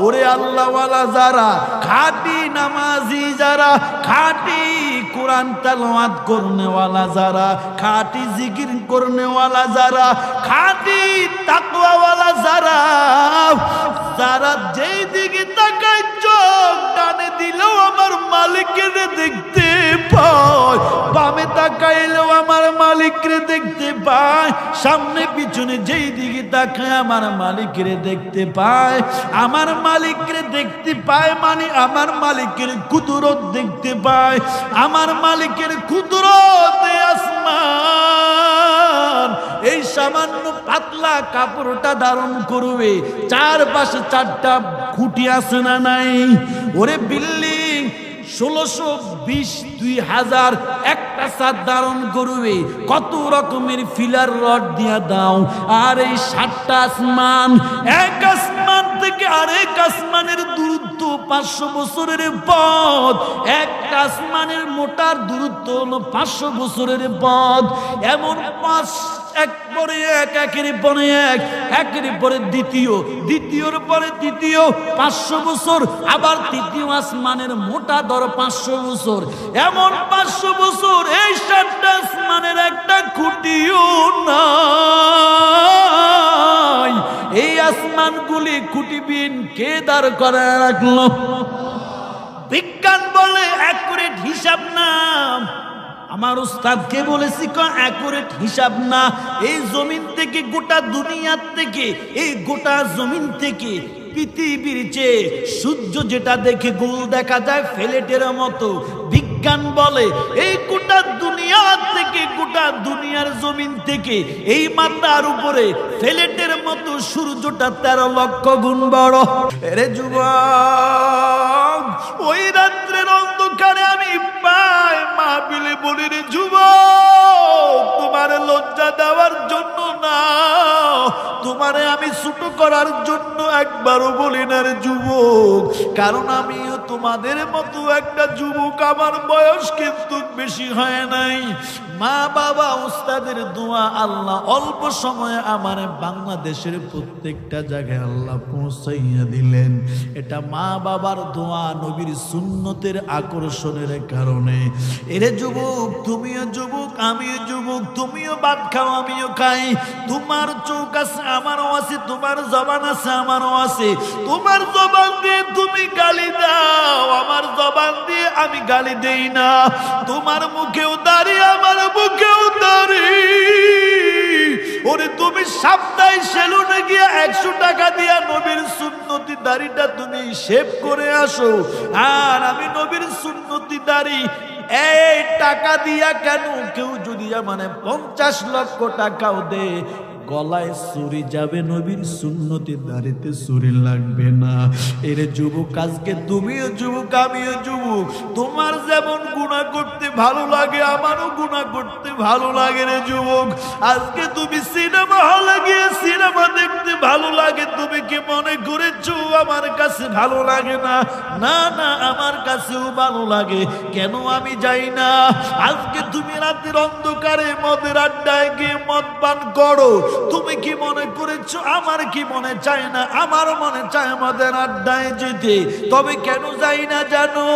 ওরে আল্লাহওয়ালা যারা, খাঁটি নামাজি যারা, খাঁটি কোরআন তেলাওয়াত করনেওয়ালা যারা, খাঁটি জিকির করনেওয়ালা যারা, খাঁটি তাকওয়াওয়ালা যারা, যারা যেই দিকে তাকায় চোখ টানে দিলেও আমার মালিকের দেখতে পায়, বামে তাকাইলেও আমার মালিকরে দেখতে পায়, সামনে পিছনে যেই দিকে তাকায় আমার মালিকরে দেখতে পায়। আমার মালিকরে দেখতে পায় মানে আমার মালিকের কুদরত দেখতে পায়। আমার মালিকের কুদরত আসমান এই সামান্য পাতলা কাপড়টা ধারণ করবে, চারপাশে চারটা খুঁটি আছে না নাই? ওরে বিল্ডিং 1620 2000 একটা ছাদ ধারণ করবে, কত রকমের ফিলার রড দিয়া দাও। আর এই 7টা আসমান, এক আসমান থেকে আরেক আসমানের দূরত্ব 500 বছরের পথ। একটা আসমানের মোটার দূরত্ব হলো 500 বছরের পথ। এমন 5 এক পরে এক, একের পরে এক, একের পরে দ্বিতীয়, দ্বিতীয়র পরে তৃতীয় 500 বছর, আবার তৃতীয় আসমানের মোটা ধর 500 বছর। এমন 500 বছর এই 7টা আসমানের একটা খুঁটিও নাই। এই আসমানগুলি খুঁটিবিহীন কে দাঁড় করে রাখলো? বিজ্ঞান বলে অ্যাকুরেট হিসাব না। আমার উস্তাদকে বলেছি অ্যাকুরেট হিসাব না। এই জমিন থেকে, গোটা দুনিয়ার থেকে, এই গোটা জমিন থেকে পৃথিবীর চেয়ে সূর্য যেটা দেখে গোল দেখা যায় ফ্লেটের মতো, বিজ্ঞান বলে এই গোটা দুনিয়ার থেকে, গোটা দুনিয়ার জমিন থেকে এই মাথার উপরে ফ্লেটের মতো সূর্যটা 13 লক্ষ গুণ বড়। রে যুবক, ওই রাত্রের অন্ধকারে আমি পাই মাহফিলে বলি, রে যুবক, তোমার লজ্জা দেওয়ার জন্য না, তোমারে আমি ছোট করার জন্য একবারও বলি না রে যুবক, কারণ আমিও তোমাদের মতো একটা যুবক। আমার বয়স কিন্তু বেশি হয় নাই। মা বাবা উস্তাদের দোয়া আল্লাহ অল্প সময়ে আমার বাংলাদেশের প্রত্যেকটা জায়গায় আল্লাহ পৌঁছাইয়া দিলেন। এটা মা বাবার দোয়া, নবীর সুন্নতের আকর্ষণের কারণে। এরে যুবক, তুমিও যুবক, আমিও যুবক, তুমিও ভাত খাও আমিও খাই। তোমার চোখ আছে আমারও আছে, তোমার জবান আছে আমারও আছে। তোমার জবান দিয়ে তুমি গালি দাও, আমার জবান দিয়ে আমি গালি দেই না। তোমার মুখেও দাড়ি, আমার মুখেও দাড়ি। ওরে তুমি সপ্তাহে সেলুনে গিয়ে 100 টাকা দিয়া নবীর সুন্নতি দাড়িটা তুমি শেভ করে আসো, আর আমি নবীর সুন্নতি দাড়ি এই টাকা দিয়া কেন? কেউ যদি মানে 50 লক্ষ টাকাও দে, গলায় চুরি যাবে, নবীর সুন্নতি দাড়িতে চুরি লাগবে না। এর যুবক, আজকে তুমিও যুবক, আমিও যুবক। তোমার যেমন গুনাহ করতে ভালো লাগে, আমারও গুনাহ করতে ভালো লাগে রে যুবক। আজকে তুমি সিনেমা হলে গিয়ে সিনেমা দেখতে ভালো লাগে, তুমি কি মনে করেছো আমার কাছে ভালো লাগে না? না না, আমার কাছেও ভালো লাগে। কেন আমি যাই না? আজকে তুমি রাতের অন্ধকারে মদের আড্ডায় গিয়ে মদ পান করো, তুমি কি মনে করেছো আমার কি মনে চায় না? আমারও মনে চায় আমাদের আড্ডায় যেতে, তবে কেন যাই না জানো?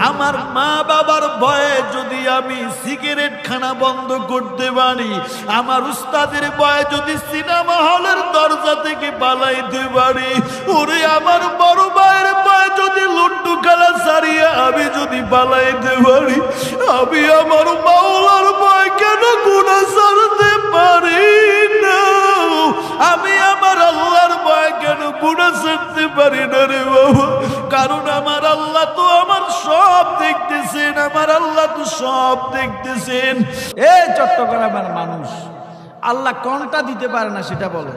আমার মা বাবার ভয়ে যদি আমি সিগারেট খানা বন্ধ করতে পারি, আমার উস্তাদের ভয়ে যদি সিনেমা হলের দরজা থেকে পালাইতে পারি, ওরে আমার বড় ভাইয়ের ভয়ে যদি লুড্ডু খেলা ছাড়িয়ে আমি যদি পালাইতে পারি, আমি আমার মাওলার ভয় কেন গুনাহ ছাড়তে পারি না? আমি আমার আল্লাহর ভয় কেন গুনাহ ছাড়তে পারি না রে বাবা? কারণ আমার আল্লাহ তো আমার সব দেখতেছেন, আমার আল্লাহ তো সব দেখতেছেন। এই চট্টগ্রামের মানুষ আল্লাহ কোনটা দিতে পারে না সেটা বলে।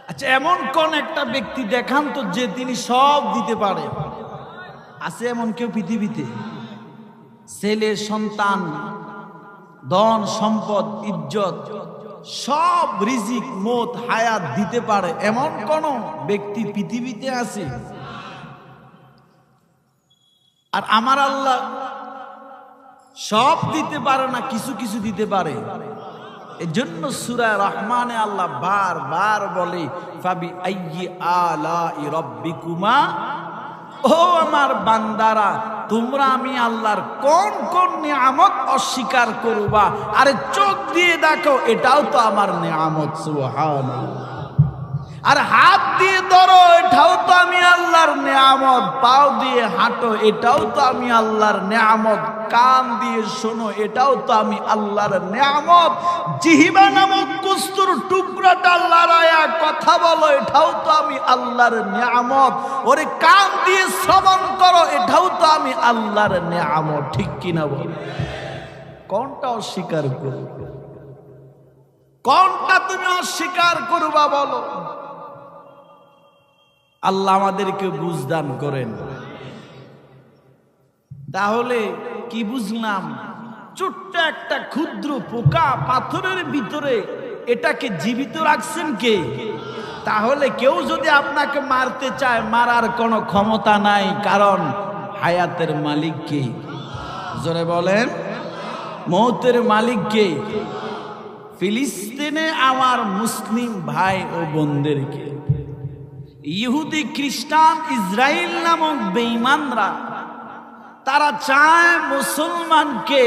আচ্ছা, এমন কোন একটা ব্যক্তি দেখান তো যে তিনি সব দিতে পারে? আছে এমন কেউ পৃথিবীতে? ছেলে, সন্তান, ধন সম্পদ, ইজ্জত, সব রিজিক, মত, হায়াত দিতে পারে এমন কোন ব্যক্তি পৃথিবীতে আছে? আর আমার আল্লাহ সব দিতে পারে না, কিছু কিছু দিতে পারে। এজন্য সূরা রহমানে আল্লাহ বারবার বলে ফাবি আইয়ি আলাই রাব্বিকুমা, ও আমার বান্দারা তোমরা আমি আল্লাহর কোন কোন নিয়ামত অস্বীকার করবা? আরে চোখ দিয়ে দেখো, এটাও তো আমার নিয়ামত, সুবহানাল্লাহ। আর হাত দিয়ে ধরো, এটাও তো আমি আল্লাহর নিয়ামত। পাও দিয়ে হাঁটো, এটাও তো আমি আল্লাহর নিয়ামত। কান দিয়ে শোনো, এটাও তো আমি আল্লাহর নিয়ামত। জিহ্বা নামক কস্তুর টুকরাটা লড়ায়া কথা বলো, এটাও তো আমি আল্লাহর নিয়ামত। ওরে কান দিয়ে শ্রবণ করো, এটাও তো আমি আল্লাহর নিয়ামত। ঠিক কিনা বল? কোনটা অস্বীকার করবে? কোনটা তুমি অস্বীকার করবা বলো? আল্লাহ আমাদেরকে বুঝদান করেন। তাহলে কি বুঝলাম? ছোট্ট একটা ক্ষুদ্র পোকা পাথরের ভিতরে, এটাকে জীবিত রাখছেন কে? তাহলে কেউ যদি আপনাকে মারতে চায়, মারার কোনো ক্ষমতা নাই, কারণ হায়াতের মালিক কে? জোরে বলেন, মৌতের মালিক কে? ফিলিস্তিনে আমার মুসলিম ভাই ও বোনদেরকে ইহুদি, খ্রিস্টান, ইসরায়েল নামক বেঈমানরা তারা চায় মুসলমানকে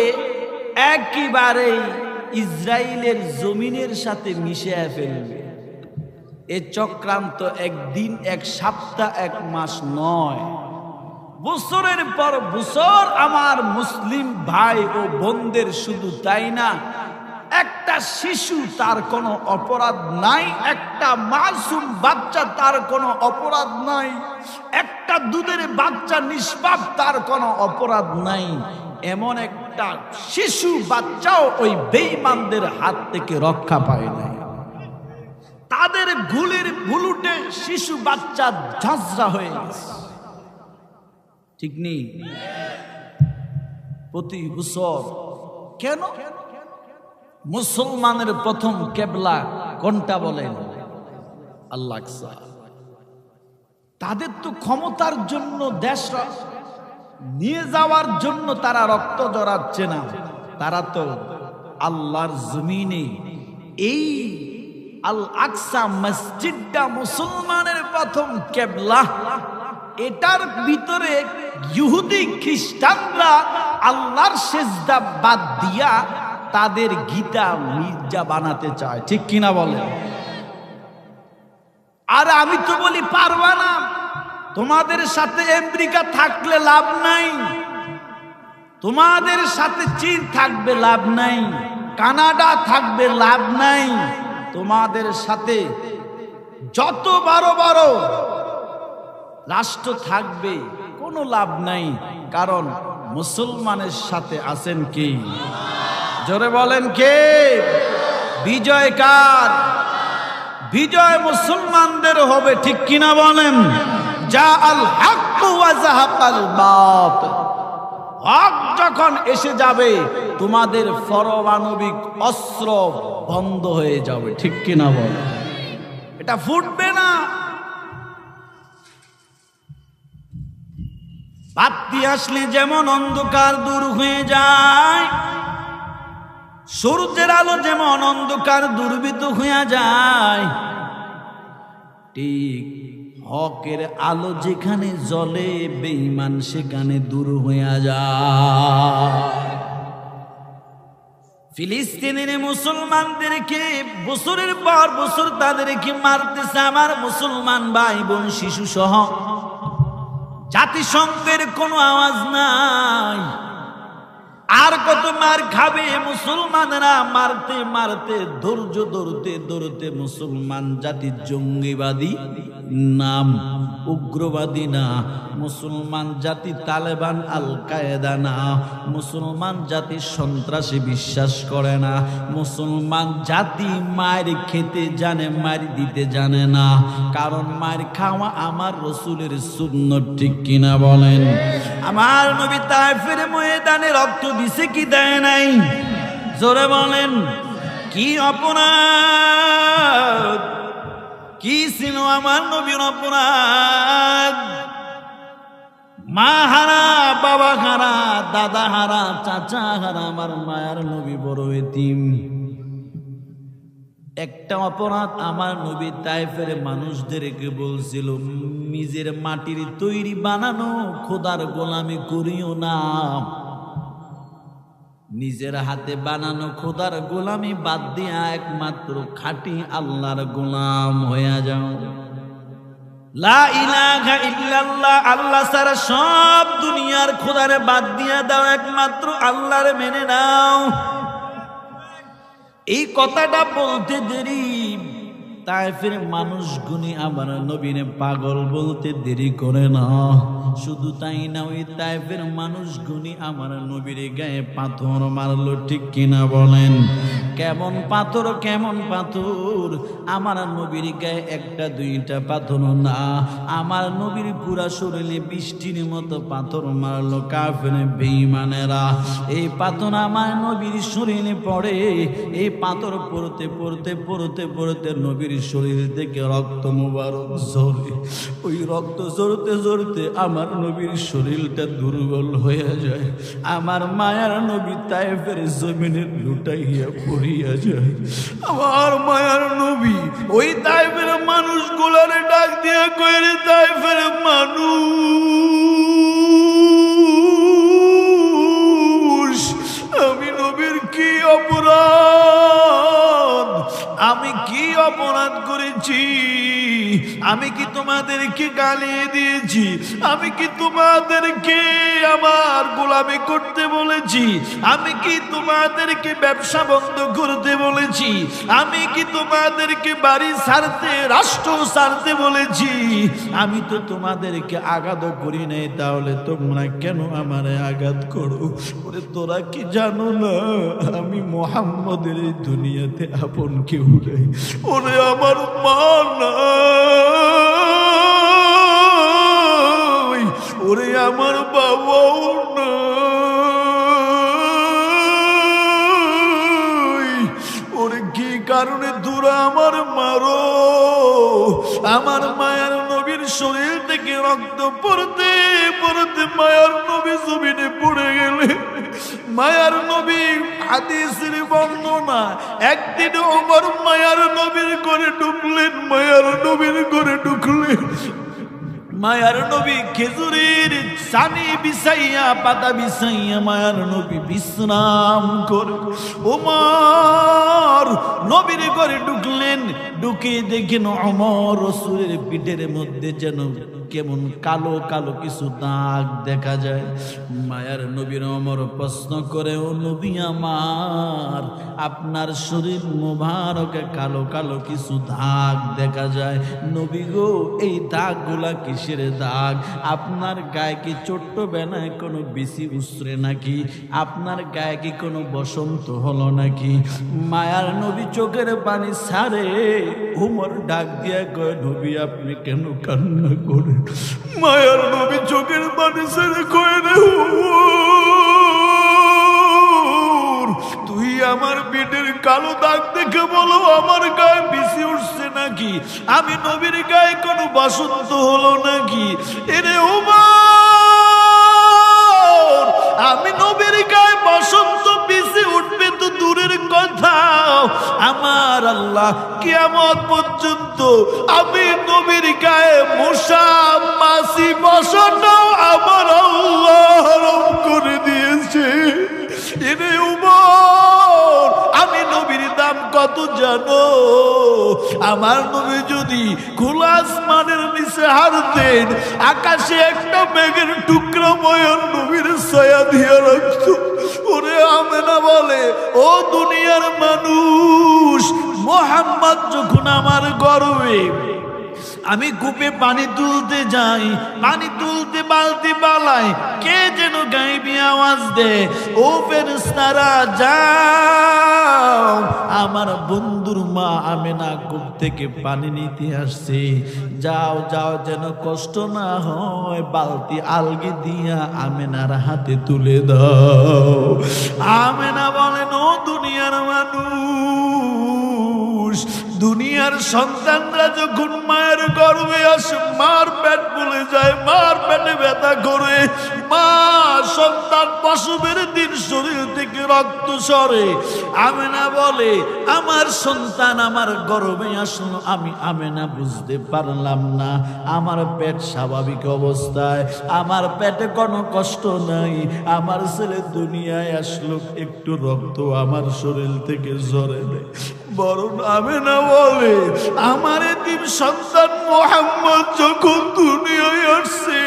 একেবারে ইসরায়েলের জমিনের সাথে মিশিয়ে ফেলবে। এ চক্রান্ত একদিন, এক সপ্তাহ, এক মাস নয়, বছরের পর বছর আমার মুসলিম ভাই ও বোনদের, শুধু তাই না, একটা শিশু তার কোনো অপরাধ নাই, একটা মাসুম বাচ্চা তার কোনো অপরাধ নাই, একটা দুধের বাচ্চা নিষ্পাপ তার কোনো অপরাধ নাই, এমন একটা শিশু বাচ্চাও ওই বেঈমানদের হাত থেকে রক্ষা পায় নাই। তাদের গুলির বুলুটে শিশু বাচ্চা ঝাঁঝরা হয়ে গেছে। ঠিক নেই? প্রতি বছর কেন? মুসলমানের প্রথম কেবলা কোনটা বলেন? আল্লাহ। তাদের তো ক্ষমতার জন্য, দেশ নিয়ে যাওয়ার জন্য তারা রক্ত জড়াচ্ছে না, তারা তো আল্লাহর জমিনে এই আল আকসা মসজিদটা মুসলমানের প্রথম কেবলা, এটার ভিতরে ইহুদি খ্রিস্টানরা আল্লাহর সেজদা বাদ দিয়া তাদের গীতা মির্জা বানাতে চায়। ঠিক কিনা বলেন? আর আমি তো বলি পারবা না। তোমাদের সাথে আমেরিকা থাকলে লাভ নাই, তোমাদের সাথে চীন থাকবে লাভ নাই, কানাডা থাকবে লাভ নাই, তোমাদের সাথে যত বড় বড় রাষ্ট্র থাকবে কোনো লাভ নাই, কারণ মুসলমানের সাথে আছেন কে? জোরে বলেন কে? বিজয় কার? বিজয় মুসলমানদের হবে। ঠিক কিনা বলেন? যা আল হক ওয়া যাহাকাল বাতিল, হক যখন এসে যাবে তোমাদের পারমাণবিক অস্ত্র বন্ধ হয়ে যাবে। ঠিক কিনা বলেন? এটা ফুটবে না। বাতি আসলে যেমন অন্ধকার দূর হয়ে যায়, সূর্যের আলো যেমন অন্ধকার দূরীভূত হয়ে যায়, ঠিক হকের আলো যেখানে জ্বলে বেঈমান সেখানে দূর হয়ে যায়। ফিলিস্তিনের মুসলমানদেরকে বছরের পর বছর তাদেরকে মারতেছে আমার মুসলমান ভাই বোন, শিশু সহ। জাতিসংঘের কোনো আওয়াজ নাই। আর কত মার খাবে মুসলমানরা? মারতে মারতে, ধৈর্য ধরতে ধরতে মুসলমান জাতি জঙ্গিবাদী নাম, উগ্রবাদী না। মুসলমান জাতি তালেবান, আল কায়েদা না। মুসলমান জাতি সন্ত্রাসী বিশ্বাস করে না। মুসলমান জাতি মার খেতে জানে, মার দিতে জানে না, কারণ মার খাওয়া আমার রসুলের সুন্নত। ঠিক কিনা বলেন? আমার নবী তায়েফের ময়দানে রক্ত দিছে কি দেয় নাই? জোরে বলেন। কি অপরাধ, কি ছিল আমার নবীর অপরাধ? মা হারা, বাবা হারা, দাদা হারা, চাচা হারা, আমার মায়ের নবী বড় এতিম। একটা অপরাধ আমার নবী তায়েফের মানুষদেরকে বলছিল, নিজের মাটির তৈরি বানানো খোদার গোলামি করিও না, নিজের হাতে বানানো খোদার গোলামি বাদ দিয়া একমাত্র খাঁটি আল্লাহর গোলাম হয়ে যাও। লা ইলাহা ইল্লাল্লাহ, আল্লাহ ছাড়া সব দুনিয়ার খোদারে বাদ দিয়া দাও, একমাত্র আল্লাহরে মেনে নাও। এই কথাটা বলতে দেরি তায়েফের মানুষগুনি আমার নবীনে পাগল বলতে দেরি করে না। শুধু তাই না, ওই তায়েফের মানুষগুনি আমার নবীর গায়ে পাথর মারলো, ঠিক কিনা বলেন? কেমন পাথর, কেমন পাথর! আমার নবীর গায়ে একটা দুইটা পাথর না, আমার নবীর পুরা শরীরে বৃষ্টির মতো পাথর মারলো কাফের বেঈমানেরা। এই পাথর আমার নবীর শরীরে পড়ে, এই পাথর পড়তে পড়তে পড়তে পড়তে নবীর শরীর থেকে রক্ত মুবারক ঝরে। ওই রক্ত ঝরতে ঝরতে আমার নবীর শরীরটা দুর্বল হয়ে যায়। আমার মায়ার নবী তায়েফের জমিনে লুটাইয়া পড়িয়া যায়। আমার মায়ার নবী ওই তায়েফের মানুষগুলারে ডাক দিয়া কয়ে, রে তায়েফের মানুষ, আমি নবীর কি অপরাধ, আমি কি অপরাধ করেছি? আমি কি তোমাদেরকে গালি দিয়েছি? আমি কি তোমাদেরকে আমার গোলামি করতে বলেছি? আমি কি তোমাদেরকে ব্যবসা বন্ধ করতে বলেছি? আমি কি তোমাদেরকে বাড়ি ছাড়তে, রাষ্ট্র ছাড়তে বলেছি? আমি তো তোমাদেরকে আঘাত করি নাই, তাহলে তোমরা কেন আমারে আঘাত করো? ওরে তোরা কি জানো না আমি মুহাম্মদের এই দুনিয়াতে আপন কেউ নাই? ওরে আমার মা নাই, ওরে আমার বাবাও নাই, ওরে কি কারণে তোরা আমার মারো? আমার মায়ার নবীর শরীর থেকে রক্ত পড়তে পড়তে মায়ার নবী জমিনে পড়ে গেলে, মায়ার নবী হাদিসের বর্ণনা, একদিন ওমর মায়ার নবীর ঘরে ঢুকলেন, মায়ার নবীর ঘরে ঢুকলেন, মায়ার নবী খেজুরের সানি বিছাইয়া, পাতা বিছাইয়া মায়ার নবী বিশ্রাম করে। ওমর নবীর ঘরে ঢুকলেন, ঢুকে দেখেন ওমর রাসূলের পিঠের মধ্যে যেন কেমন কালো কালো কিছু দাগ দেখা যায়। মায়ার নবীর ওমর প্রশ্ন করে, ও নবী আমার, আপনার শরীর মুবারকে কালো কালো কিছু দাগ দেখা যায়। নবী গো, এই দাগগুলা কিসের দাগ? আপনার গায়ে কি ছোট্টবেলায় কোনো বিসি উসরে নাকি? আপনার গায়ে কি কোনো বসন্ত হলো নাকি? মায়ার নবী চোখের পানি ছাড়ে। ওমর ডাক দিয়া কয়, নবী আপনি কেন কান্না করেন? মায়ার নবী চোখের পানি ছেড়ে কয়, রে তুই আমার পিঠের কালো দাগ দেখে বলো আমার গায়ে বিসি উঠছে নাকি? আমি নবীর গায়ে কোনো বসন্ত হলো নাকি? এরে ওমর, আমি নবীর গায়ে বসন্ত বিসি উঠবে তো দূরের কথা, আমার আল্লাহ কিয়ামত পর্যন্ত আমি নবীর গায়ে মশা মাছি বসানো আমার আল্লাহ হারাম করে দিয়েছে। এরে ওমর, আমি নবীর দাম কত জানো? আমার নবী যদি খোলা আসমানের নিচে হারতেন, আকাশে একটা মেঘের টুকরা মায়ার নবীর ছায়া দিয়ে রাখতো। ওরে আমেনা বলে, ও দুনিয়ার মানুষ, মুহাম্মদ যখন আমার গর্বে আমি কূপে পানি তুলতে যাই, পানি তুলতে বালতি বালাই, কে যেন গাইবি আওয়াজ দে, ও ফেরেশতারা যাও, আমার বন্ধুর মা আমেনা কূপ থেকে পানি নিতে আসছে, যাও যাও, যেন কষ্ট না হয়, বালতি আলগি দিয়া আমেনার হাতে তুলে দাও। আমেনা বলেন, ও দুনিয়ার মানুষ, দুনিয়ার সন্তানরা যখন মায়ের গর্ভে আসে, মার পেট ফুলে যায়, মার পেটে ব্যথা করে, মা সন্তান প্রসবের দিন শরীর থেকে রক্ত সরে। আমেনা বলে, আমার সন্তান আমার গর্ভে আসলো, আমি আমেনা বুঝতে পারলাম না, আমার পেট স্বাভাবিক অবস্থায়, আমার পেটে কোনো কষ্ট নাই, আমার ছেলে দুনিয়ায় আসলো, একটু রক্ত আমার শরীর থেকে ঝরে নেই। বরং আমেনা বলে, আমার এতিম সন্তান মুহাম্মদ যখন দুনিয়ায় আসছে,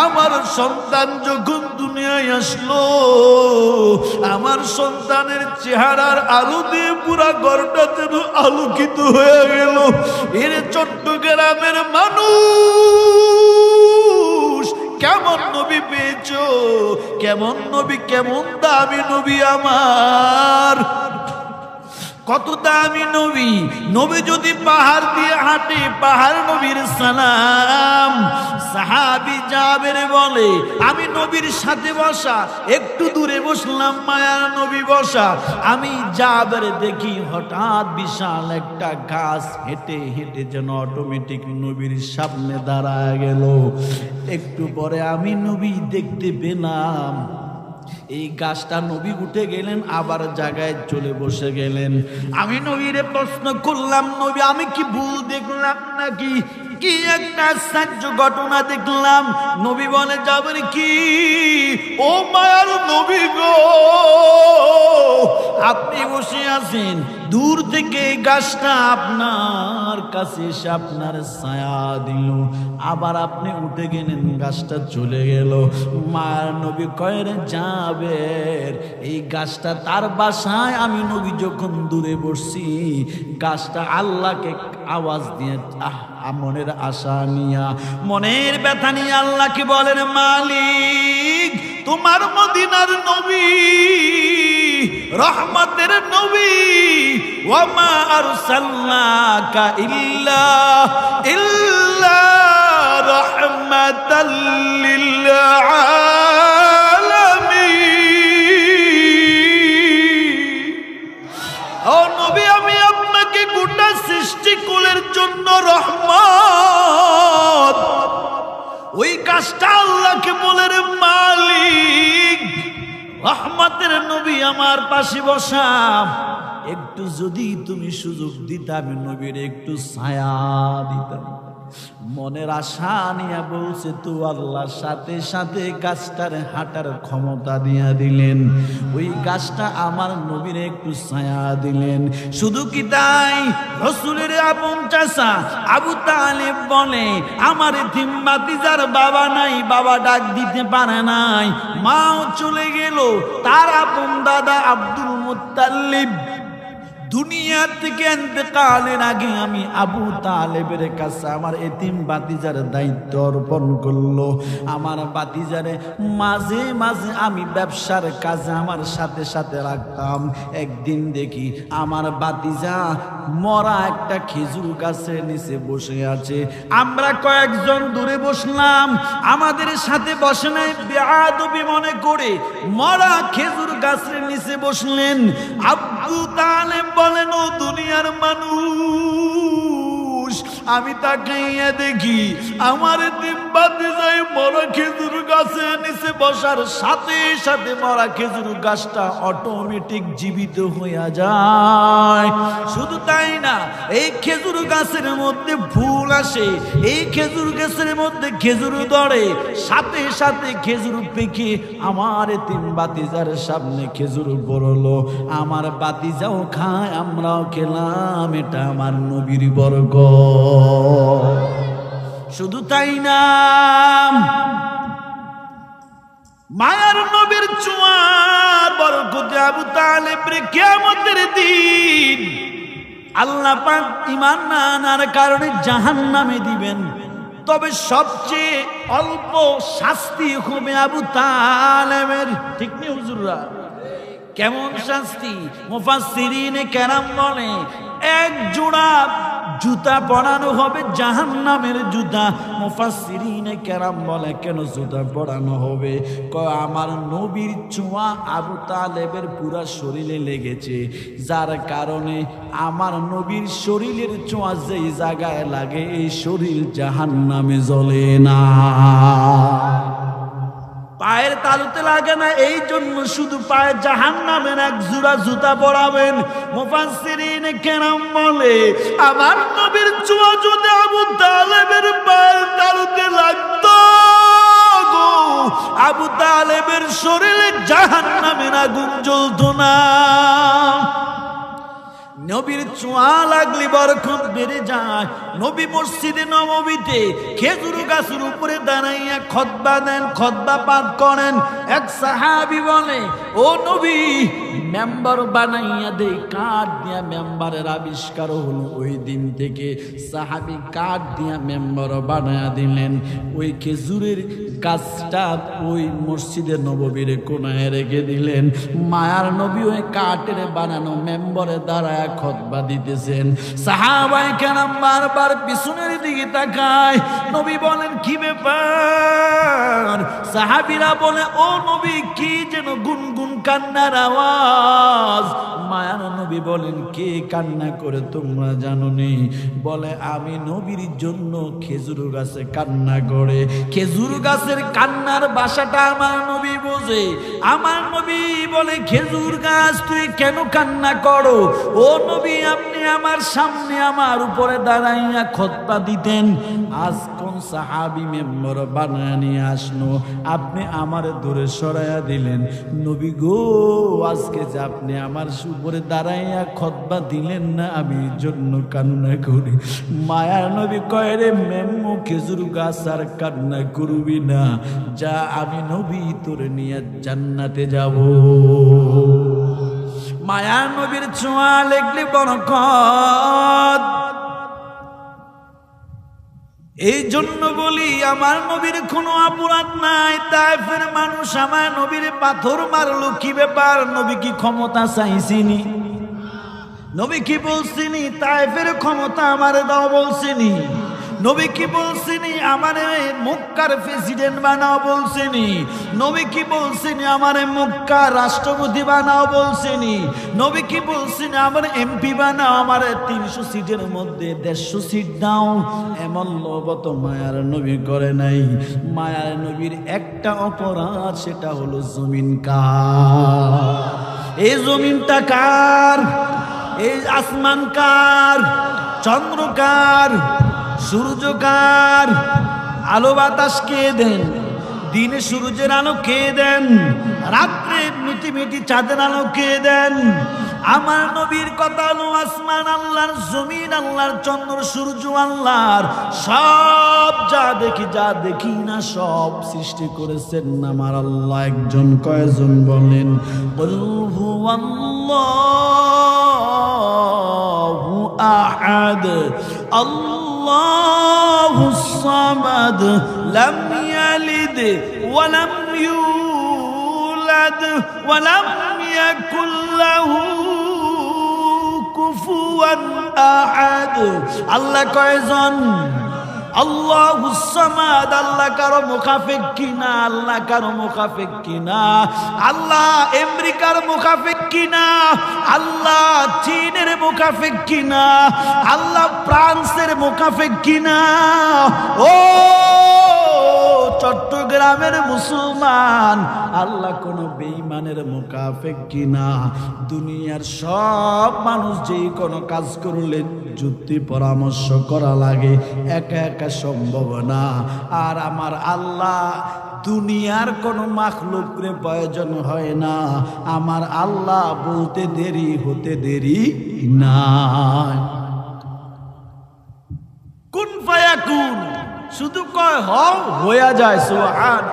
আমার সন্তান যখন দুনিয়ায় আসলো, আমার সন্তানের চেহারার আলো দিয়ে পুরা ঘরটা যেন আলোকিত হয়ে গেল। এর চট্টগ্রামের মানুষ কেমন নবী পেয়েছো, কেমন নবী, কেমন দামি নবী আমার, কত দামি নবী। নবী যদি পাহাড় দিয়ে হাঁটে, পাহাড় নবীর সালাম। সাহাবী জাবের বলে, আমি নবীর সাথে বসা, একটু দূরে বসলাম, মায়ার নবী বসা, আমি জাবের দেখি হঠাৎ বিশাল একটা গাছ হেঁটে হেঁটে যেন অটোমেটিক নবীর সামনে দাঁড়ায় গেল। একটু পরে আমি নবী দেখতে পেলাম, এই গাছটা নবী উঠে গেলেন, আবার জায়গায় চলে বসে গেলেন। আমি নবীরে প্রশ্ন করলাম, নবী আমি কি ভুল দেখলাম নাকি, কি একটা আশ্চর্য ঘটনা দেখলাম? নবী বলে, যাবেন কি, ও মায়ার নবী গো, আপনি বসে আছেন, দূর থেকে এই গাছটা আপনার কাছে এসে আপনার ছায়া দিল, আবার আপনি উঠে গেলেন, গাছটা চলে গেল। মায়ার নবী কয়ের যাবের, এই গাছটা তার বাসায়, আমি নবী যখন দূরে বসছি, গাছটা আল্লাহকে আওয়াজ দিয়ে মনের আশা নিয়া, মনের ব্যথা নিয়ে আল্লাহকে বলেন, মালিক তোমার মদিনার নবী, রহমতের নবী, ওয়া মা আরসালনাকা ইল্লা রাহমাতাল লিল আলামিন। ও নবী, আমি আপনাকে গোটা সৃষ্টিকুলের জন্য রহমত। ওই গাছটা আল্লাহকে বলে, রে মালিক রহমতের নবী আমার পাশে বসা, একটু যদি তুমি সুযোগ দিতা, আমি নবীর একটু ছায়া দিতাম। মনের আশা নিয়ে বলছে তো, আল্লাহর সাথে সাথে গাছটার হাঁটার ক্ষমতা দিয়া দিলেন, ওই গাছটা আমার নবীর একটু ছায়া দিলেন। শুধু কি তাই, রাসূলের আপন চাচা আবু তালেব বলে, আমার এতিম ভাতিজার বাবা নাই, বাবা ডাক দিতে পারে নাই, মাও চলে গেল, তার আপন দাদা আব্দুল মুত্তালিব দুনিয়া থেকে ইন্তেকালের আগে আমি আবু তালেবের কাছে আমার এতিম ভাতিজার দায়িত্ব অর্পণ করলো। আমার ভাতিজারে মাঝে মাঝে আমি ব্যবসার কাজে আমার সাথে সাথে রাখতাম। একদিন দেখি আমার ভাতিজা মরা একটা খেজুর গাছের নিচে বসে আছে, আমরা কয়েকজন দূরে বসলাম, আমাদের সাথে বসে নাই, বেয়াদবি মনে করে মরা খেজুর গাছের নিচে বসলেন। আবু তালেব বলেন, ও দুনিয়ার মানুষ, আমি তাকে দেখি আমার দিনবাতি যাই মরা খেজুর গাছের নিচে বসার সাথে সাথে মরা খেজুর গাছটা অটোমেটিক জীবিত হয়ে যায়। শুধু তাই না, এই খেজুর গাছের মধ্যে ফুল আসে, এই খেজুর গাছের মধ্যে খেজুর ধরে, সাথে সাথে খেজুর পেকে আমার তিন বাতিজার সামনে খেজুর পড়লো। আমার বাতিজাও খায়, আমরাও খেলাম, এটা আমার নবীর বরকত। শুধু তাই না, মায়ার নবীর চুয়ার বরকতে আবু তালেবের কিয়ামতের দিন আল্লাহ পাক ঈমান না আনার কারণে জাহান্নামে দিবেন। তবে সবচেয়ে অল্প শাস্তি হবে আবু তালেবের। ঠিক নেই হুজুররা? কেমন শাস্তি? মুফাসসিরিনে কেরাম বলে, এক জোড়া জুতা পরানো হবে জাহান্নামের জুতা। মুফাসসিরিনে কেরাম বলে কেন জুতা পরানো হবে? কয় আমার নবীর ছোঁয়া আবু তালেবের পুরা শরীরে লেগেছে, যার কারণে আমার নবীর শরীরের ছোঁয়া যেই জায়গায় লাগে এই শরীর জাহান্নামে জ্বলে না, পায়ের তালুতে লাগে না, এই জন্য শুধু পায়ে জাহান্নামের এক জোড়া জুতা পরাবেন। মুফাসসিরিনে কেরাম বলে আমার নবীর ছোঁয়া যদি আবু তালেবের পায়ের তালুতে লাগতো গো, আবু তালেবের শরীরে জাহান্নামের আগুন জ্বলতো না। নবীর ছোঁয়া লাগলে বরকত বেড়ে যায়। নবী মসজিদে নববীতে খেজুর গাছের উপরে দাঁড়াইয়া খুতবা দেন, খুতবা পাঠ করেন। এক সাহাবী বলে ও নবী মেম্বার বানাইয়া দে, কাঠ দিয়া মেম্বারের আবিষ্কার হলো। ওই দিন থেকে সাহাবী কাঠ দিয়া মেম্বার বানাইয়া দিলেন। ওই খেজুরের গাছটা ওই মসজিদে নববীর কোনায় রেখে দিলেন। মায়ার নবী ওই কাঠের বানানো মেম্বারে দাঁড়ায় খুতবা দিতেছেন। সাহাবায়ে কেরাম বারবার পিছনের দিকে তাকায়। নবী বলেন কি ব্যাপার? সাহাবীরা বলে ও নবী কি যেন গুনগুন কান্নার আওয়াজ। মায়ার নবী বলেন কে কান্না করে তোমরা জানো নি? বলে আমি নবীর জন্য খেজুর গাছে কান্না করে। খেজুর গাছের কান্নার ভাষাটা আমার নবী বোঝে। আমার নবী বলে খেজুর গাছ তুই কেন কান্না করো? ও নবী আপনি আমার সামনে আমার উপরে দাঁড়াইয়া খুতবা দিতেন, আজ কোন সাহাবী মেম্বার বানায় নিয়ে আসলো, আপনি আমার দূরে সরাইয়া দিলেন। নবী গো আজকে যে আপনি আমার উপরে দাঁড়াইয়া খুতবা দিলেন না, আমি এর জন্য কান্না করি। মায়ার নবী কয় রে মেম্মু খেজুর গাছ আর কান্না করবি না, যা আমি নবী তোরে নিয়ে জান্নাতে যাব। মায়ার নবীর ছোঁয়া লেগলে বরকত। এই জন্য বলি আমার নবীর কোনো অপরাধ নাই। তায়েফের মানুষ আমার নবীর পাথর মারলো, কি ব্যাপার? নবী কি ক্ষমতা চাইছিনি? নবী কি বলছিনি তায়েফের ক্ষমতা আমার দাও বলছিনি? নবী কি বলছিনি আমারে মক্কার প্রেসিডেন্ট বানাও বলছিনি? নবী কি বলছিনি আমারে মক্কার রাষ্ট্রপতি বানাও বলছিনি? নবী কি বলছিনি আমার এমপি বানাও, আমার 300 সিটের মধ্যে 150 সিট দাও? এমন লোভ তো মায়ার নবী করে নাই। মায়ার নবীর একটা অপরাধ, সেটা হলো জমিন কার? এই জমিনটা কার? এই আসমান কার? চন্দ্র কার? সূর্য কার? আলো বাতাস কে দেন? দিনে সূর্যের আলো কে দেন? রাত্রে মিটি মিটি চাঁদের আলো কে দেন? আমার নবীর কথা হলো আসমান আল্লাহর, জমিন আল্লাহর, চন্দ্র সূর্য আল্লাহর। সব যা দেখি যা দেখি না সব সৃষ্টি করেছেন আমার আল্লাহ একজন। কয়জন বলেন? কুল হুয়াল্লাহু আহাদ আল্লাহুস সামাদ লাম ইয়ালিদ ওয়া লাম ইউলাদ ওয়া লাম ইয়াকুল লাহু কুফুয়ান আহাদ। আল্লাহ কয়জন? আল্লাহুস সামাদ, আল্লাহ কারো মুখাফেক কিনা, আল্লাহ কারো মুখাফেক কিনা, আল্লাহ আমেরিকার মুখাফেক কিনা, আল্লাহ চীনের মুখাফেক কিনা, আল্লাহ ফ্রান্সের মুখাফেক কিনা। ও চট্টগ্রামের মুসলমান, আল্লাহ কোন বেঈমানের মুখাফেক কিনা? দুনিয়ার সব মানুষ যেই কোনো কাজ করলে যুক্তি পরামর্শ করা লাগে, একা একা সম্ভব না। আর আমার আল্লাহ দুনিয়ার কোনো মাখলুকরে প্রয়োজন হয় না। আমার আল্লাহ বলতে দেরি হতে দেরি না। কুন ফায়াকুন, শুধু কয় হও হয়ে যায়। সুবহান।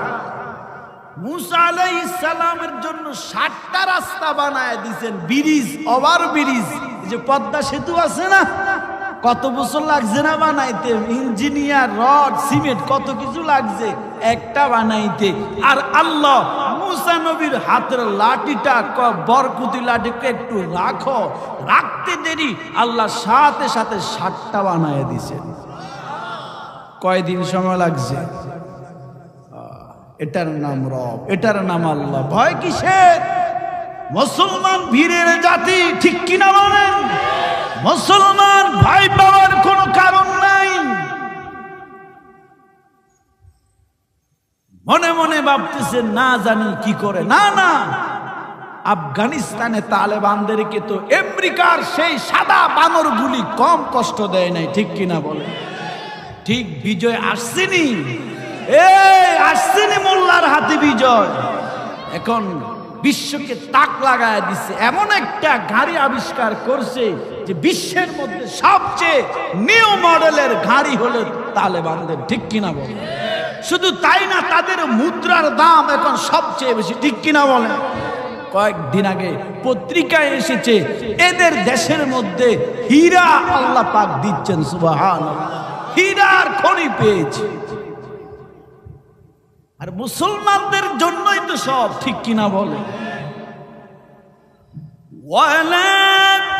মুসা আলাইহিস সালামের জন্য 60টা রাস্তা বানায় দিয়েছেন, ব্রিজ, ওভার ব্রিজ। যে পদ্মা সেতু আছে না, কত বছর লাগছে না বানাইতে? ইঞ্জিনিয়ার, রড, সিমেন্ট, কত কিছু লাগছে একটা বানাইতে। আর আল্লাহ মুসা নবীর হাতের লাঠিটা বরকুতি লাঠিকে একটু রাখো, রাখতে দেরি আল্লাহ সাথে সাথে 60টা বানায় দিছেন। কয়দিন সময় লাগছে? এটার নাম রব, এটার নাম আল্লাহ। ভয় কিসের? মুসলমান বীরের জাতি, ঠিক কিনা বলেন? মুসলমান ভয় পাওয়ার কোনো কারণ নাই। মনে মনে ভাবতেছে না জানি কি করে। না না, আফগানিস্তানে তালেবানদেরকে তো আমেরিকার সেই সাদা বানরগুলি কম কষ্ট দেয় নাই, ঠিক কিনা বলে? ঠিক বিজয় আসছেনি, আসছেনি মোল্লার হাতে বিজয়। এখন বিশ্বকে তাক লাগায় দিচ্ছে, এমন একটা গাড়ি আবিষ্কার করছে যে বিশ্বের মধ্যে সবচেয়ে নিউ মডেলের গাড়ি হলো তালেবানদের, ঠিক কিনা বলে? শুধু তাই না, তাদের মুদ্রার দাম এখন সবচেয়ে বেশি, ঠিক কিনা বলে? কয়েকদিন আগে পত্রিকায় এসেছে এদের দেশের মধ্যে হীরা আল্লাহ পাক দিচ্ছেন, সুবহানাল্লাহ, হীরার খনি পেয়েছে। আর মুসলমানদের জন্যই তো সব, ঠিক কিনা বলে? ওয়ালা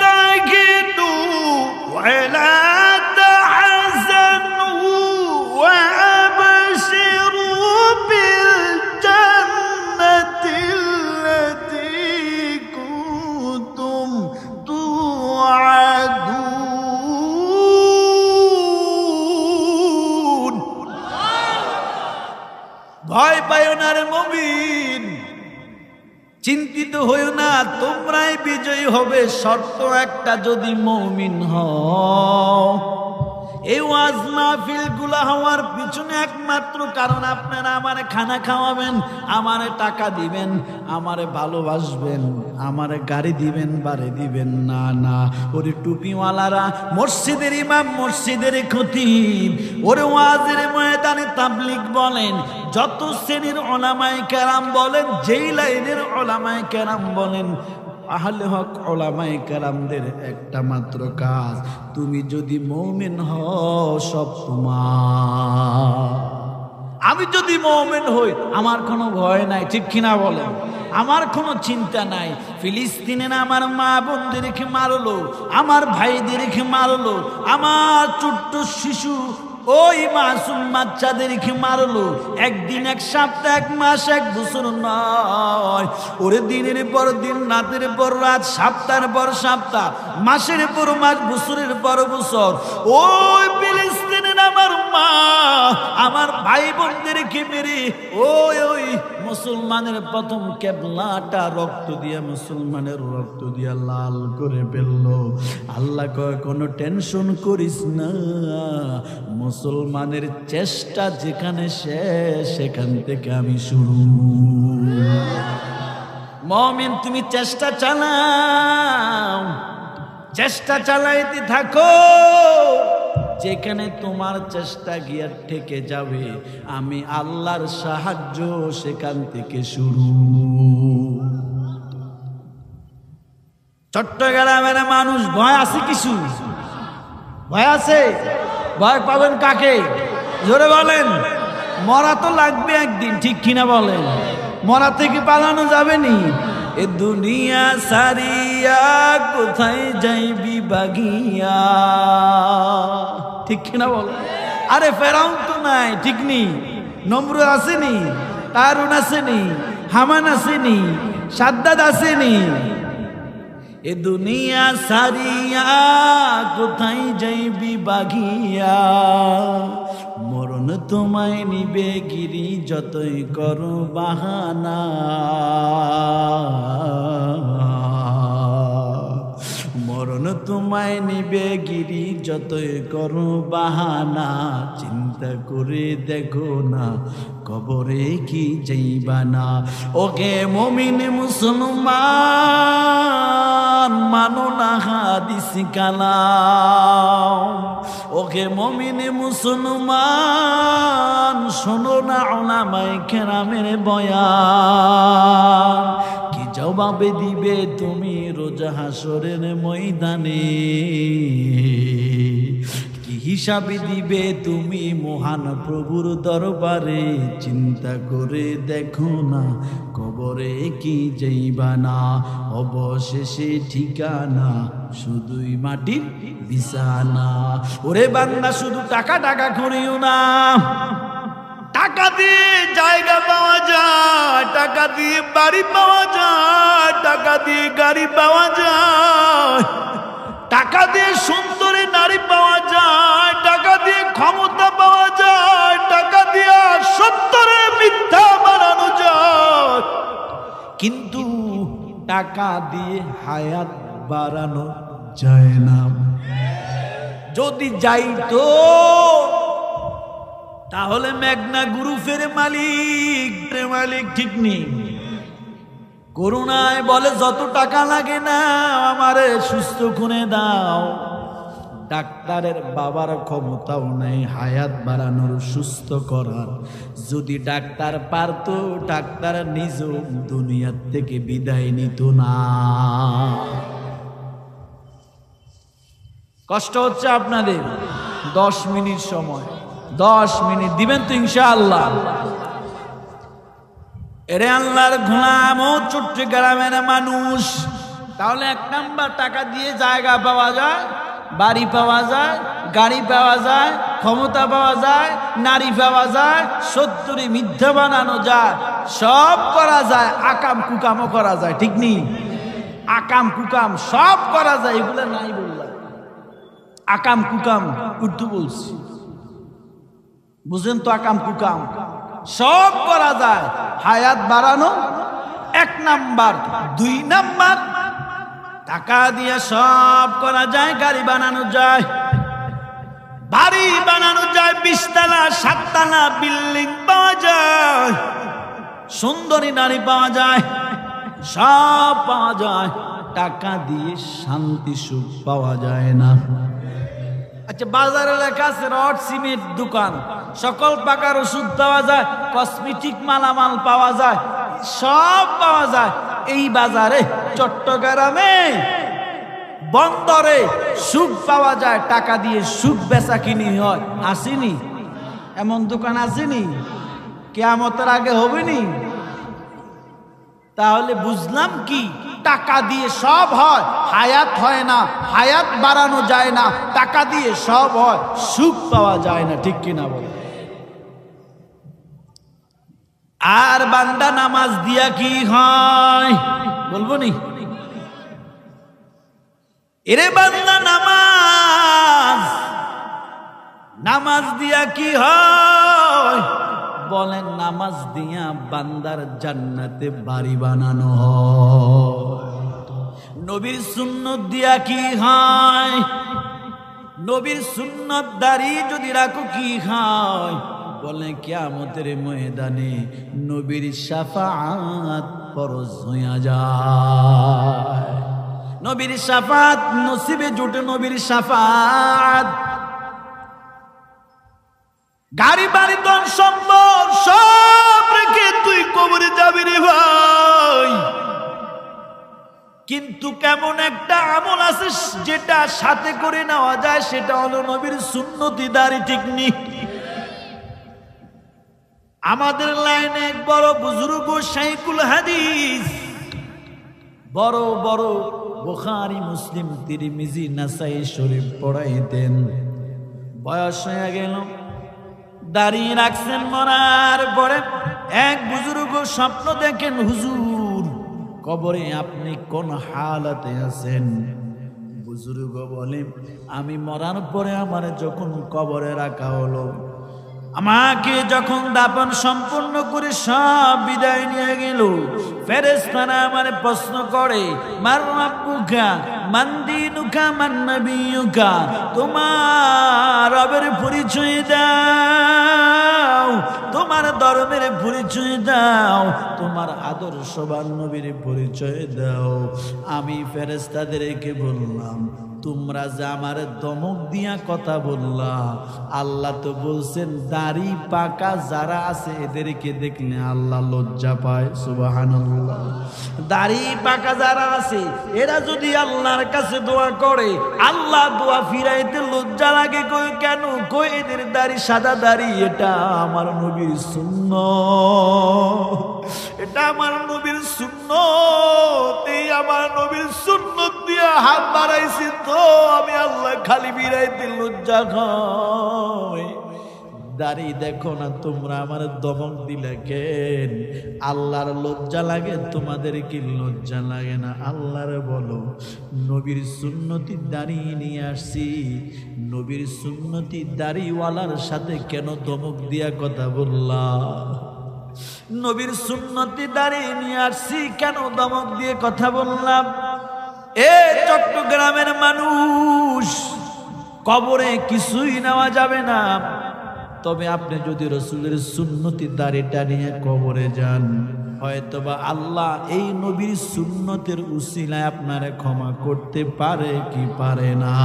তাগিদু ওয়ালা তাহজানু ওয়া আবশিরু বিল জান্নাতিল্লাতী কুনতুম তুআদুন। ভয় পাইও না রে মুমিন, চিন্তিত হইও না, তোমরাই বিজয়ী হবে, শর্ত একটা, যদি মুমিন হও। এই ওয়াজ মাহফিল গুলা হওয়ার পিছনে একমাত্র কারণ আপনারা আমারে খানা খাওয়াবেন, আমারে টাকা দিবেন, আমারে ভালোবাসবেন, আমারে গাড়ি দিবেন, বাড়ি দিবেন না। না, ওরে টুপিওয়ালারা, মসজিদের ইমাম, মসজিদের খতিব, ওরে ওয়াজের ময়দানে তাবলীগ বলেন, যত শ্রেণীর উলামায়ে কেরাম বলেন, যেই লাইনের উলামায়ে কেরাম বলেন, আহলে হক উলামায়ে কেরামদের একটা মাত্র কাজ, তুমি যদি মুমিন হও সব তোমার। আমি যদি মুমিন হই আমার কোনো ভয় নাই, ঠিক কিনা বলেন? আমার কোনো চিন্তা নাই। ফিলিস্তিনে আমার মা বোনদেরকে মারলো, আমার ভাইদেরকে মারলো, আমার ছোট্ট শিশু ওই মাসুম বাচ্চাদেরকে মারলো, একদিন, এক সপ্তাহ, এক মাস, এক বছর নয়, ওরে দিনের পর দিন, রাতের পর রাত, সপ্তাহের পর সপ্তাহ, মাসের পর মাস, বছরের পর বছর ওই ফিলিস্তিনের আমার মা আমার ভাই বোনদেরকে মেরে ওই মুসলমানের প্রথম কেবলাটা রক্ত দিয়ে, মুসলমানের রক্ত দিয়ে লাল করে ফেললো। আল্লাহ কয় কোনো টেনশন করিস না, মুসলমানের চেষ্টা যেখানে শেষ সেখান থেকে আমি শুরু। মুমিন তুমি চেষ্টা চালাও, চেষ্টা চালাইতে থাকো, যেখানে তোমার চেষ্টা গিয়ে ঠেকে যাবে আমি আল্লাহর সাহায্য সেখান থেকে শুরু। চট্টগ্রামের মানুষ ভয় আছে কিছু? ভয় আছে? ভয় পাবেন কাকে? জোরে বলেন। মরা তো লাগবে একদিন, ঠিক কিনা বলেন? মরা থেকে পালানো যাবে নি? এ দুনিয়া সারিয়া কোথায় যাইবি বাগিয়া, ঠিক কিনা বলেন? আরে ফেরাউন তো নাই, ঠিক নি? নমরুদ আসেনি, কারুন আসেনি, হামান আসেনি, সাদ্দাদ আসেনি। এ দুনিয়া সারিয়া কোথায় যাইবি বাগিয়া, মরণ তোমায় নিবে গিরি যতই করো বাহানা। মরণ তোমায় নিবে গিরি যতই করো বাহানা, চিন্তা করে দেখো না কবরে কি যাইবা না। ওকে মুমিন মুসলমান মানো না হাদিস কালাম, ওকে মুমিন মুসলমান শোনো না উলামায়ে কেরামের বয়ান। কি জবাবে দিবে তুমি রোজ হাসরের ময়দানে, কি হিসাবে দিবে তুমি মহান প্রভুর দরবারে। চিন্তা করে দেখো না কবরে কি যাইবা না, অবশেষে ঠিকানা শুধুই মাটির বিছানা। ওরে বান্দা শুধু টাকা টাকা করিও না, টাকা দিয়ে জায়গা পাওয়া যায়, টাকা দিয়ে বাড়ি পাওয়া যায়, টাকা দিয়ে গাড়ি পাওয়া যায়, টাকা দিয়ে সুন্দরী নারী পাওয়া যায়, টাকা দিয়ে ক্ষমতা পাওয়া যায়, টাকা দিয়ে সত্যরে মিথ্যা বানানো যায়, কিন্তু টাকা দিয়ে হায়াত বাড়ানো যায় না। যদি যাইতো তাহলে মেঘনা গ্রুপের মালিক ঠিক নেই, করুণায় বলে যত টাকা লাগে না আমারে সুস্থ করে দাও। ডাক্তারের বাবার ক্ষমতাও নেই হায়াত বাড়ানোর, সুস্থ করার। যদি ডাক্তার পারতো ডাক্তার নিজেও দুনিয়ার থেকে বিদায় নিত না। কষ্ট হচ্ছে আপনাদের? 10 মিনিট সময়, 10 মিনিট দিবেন তো ইনশাআল্লাহ? এরে আল্লাহর গোলাম ও চট্টগ্রামের মানুষ, তাহলে 1 নাম্বার টাকা দিয়ে জায়গা পাওয়া যায়, বাড়ি পাওয়া যায়, গাড়ি পাওয়া যায়, ক্ষমতা পাওয়া যায়, নারী পাওয়া যায়, সত্যি মিথ্যা বানানো যায়, সব করা যায়, আকাম কুকামও করা যায়। ঠিক নেই? আকাম কুকাম সব করা যায়, এগুলো নাই বললাম। আকাম কুকাম উর্দু বলছি, বুঝেন তো? আকাম কুকাম সব করা যায়, হায়াত বাড়ানো 1 নাম্বার। 2 নাম্বার, টাকা দিয়ে সব করা যায়, গাড়ি বানানো যায়, বাড়ি বানানো যায়, 20 তলা 7 তলা বিল্ডিং পাওয়া যায়, সুন্দরী নারী পাওয়া যায়, সব পাওয়া যায়। টাকা দিয়ে শান্তি সুখ পাওয়া যায় না। আচ্ছা, বাজারে লেখা আছে রড সিমেন্ট দোকান, সকল প্রকার ওষুধ পাওয়া যায়, কসমেটিক মালামাল পাওয়া যায়, সব পাওয়া যায়। এই বাজারে চট্টগ্রামে বন্দরে সুখ পাওয়া যায়, টাকা দিয়ে সুখ বেচা কিনি হয়। আসেনি? এমন দোকান আসেনি? কিয়ামতের আগে হবেনি? তাহলে বুঝলাম কি? টাকা দিয়ে সব হয়, হায়াত হয় না, হায়াত বাড়ানো যায় না। টাকা দিয়ে সব হয়, সুখ পাওয়া যায় না। ঠিক কিনা বল? আর বান্দা নামাজ দিয়া কি হয় বলবো নি? এরে বান্দা নামাজ দিয়া কি হয় বলেন? নামাজ দিয়া বান্দার জান্নাতে বাড়ি বানানো হয়। নবীর সুন্নত দিয়া কি হয়? নবীর সুন্নত দাঁড়ি যদি রাখো কি হয় বলে? কিয়ামতের ময়দানে নবীর শাফাআত ফরজ হইয়া যায়। নবীর শাফাআত নসিবে জুটে, নবীর শাফাআত। গাড়ি বাড়ি ধন সম্পদ সব রেখে তুই কবরে যাবি রে ভাই, কিন্তু কেমন একটা আমল আছে যেটা সাথে করে নেওয়া যায়, সেটা হলো নবীর সুন্নতি দাড়ি। ঠিক নেই? আমাদের লাইনে এক বড় বুজুর্গ শাইখুল হাদিস, বড় বড় বুখারী, মুসলিম, তিরমিজি, নাসাই শরীফ পড়াইতেন। বয়স হয়ে গেল, দাঁড়িয়ে রাখছেন। মরার পরে এক বুজুর্গ স্বপ্ন দেখেন, হুজুর কবরে আপনি কোন হালাতে আছেন? বুজুর্গ বলে, আমি মরার পরে আমার যখন কবরে রাখা হলো, আমাকে যখন দাফন সম্পূর্ণ করে সব বিদায় নিয়ে গেল, ফেরেশতারা আমারে প্রশ্ন করে, মান রাব্বুকা মান দীনুকা মান নবিয়ুকা, তোমার রবের পরিচয় দাও, তোমার ধর্মের পরিচয় দাও, তোমার আদর্শবান নবীর পরিচয় দাও। আমি ফেরেশতাদেরকে বললাম, তোমরা যে আমার দমক দিয়া কথা বললা, আল্লাহ তো বলছেন দাড়ি পাকা যারা আছে এদেরকে দেখলে আল্লাহ লজ্জা পায়। সুবহানাল্লাহ। দাড়ি পাকা যারা আছে এরা যদি আল্লাহর কাছে দোয়া করে, আল্লাহ দোয়া ফিরাইতে লজ্জা লাগে। কই কেন? কই এদের দাড়ি সাদা দাড়ি, এটা আমার নবীর সুন্নাত, এটা আমার নবীর সুন্নাত। এই আমার নবীর সুন্নাত দিয়া হাত বাড়াইছি তো আমি আল্লাহ খালি ফিরাইতে লজ্জা খাই। দাড়ি দেখো না তোমরা আমার দমক দিলে কেন? আল্লাহর লজ্জা লাগে, তোমাদের কি লজ্জা লাগে না? আল্লাহর বলো নবীর সুন্নতি দাড়ি নিয়ে আসছি, নবীর সুন্নতি দাড়িওয়ালার সাথে কেন দমক দিয়া কথা বললা? নবীর সুন্নতি দাড়ি নিয়ে আসছি কেন দমক দিয়ে কথা বললাম? এ চট্টগ্রামের মানুষ, কবরে কিছুই নেওয়া যাবে না, তবে আপনি যদি রসুলের সুন্নতি দাড়িটা নিয়ে কবরে যান, হয়তোবা আল্লাহ এই নবীর সুন্নতের উসিলায় আপনারে ক্ষমা করতে পারে কি পারে না।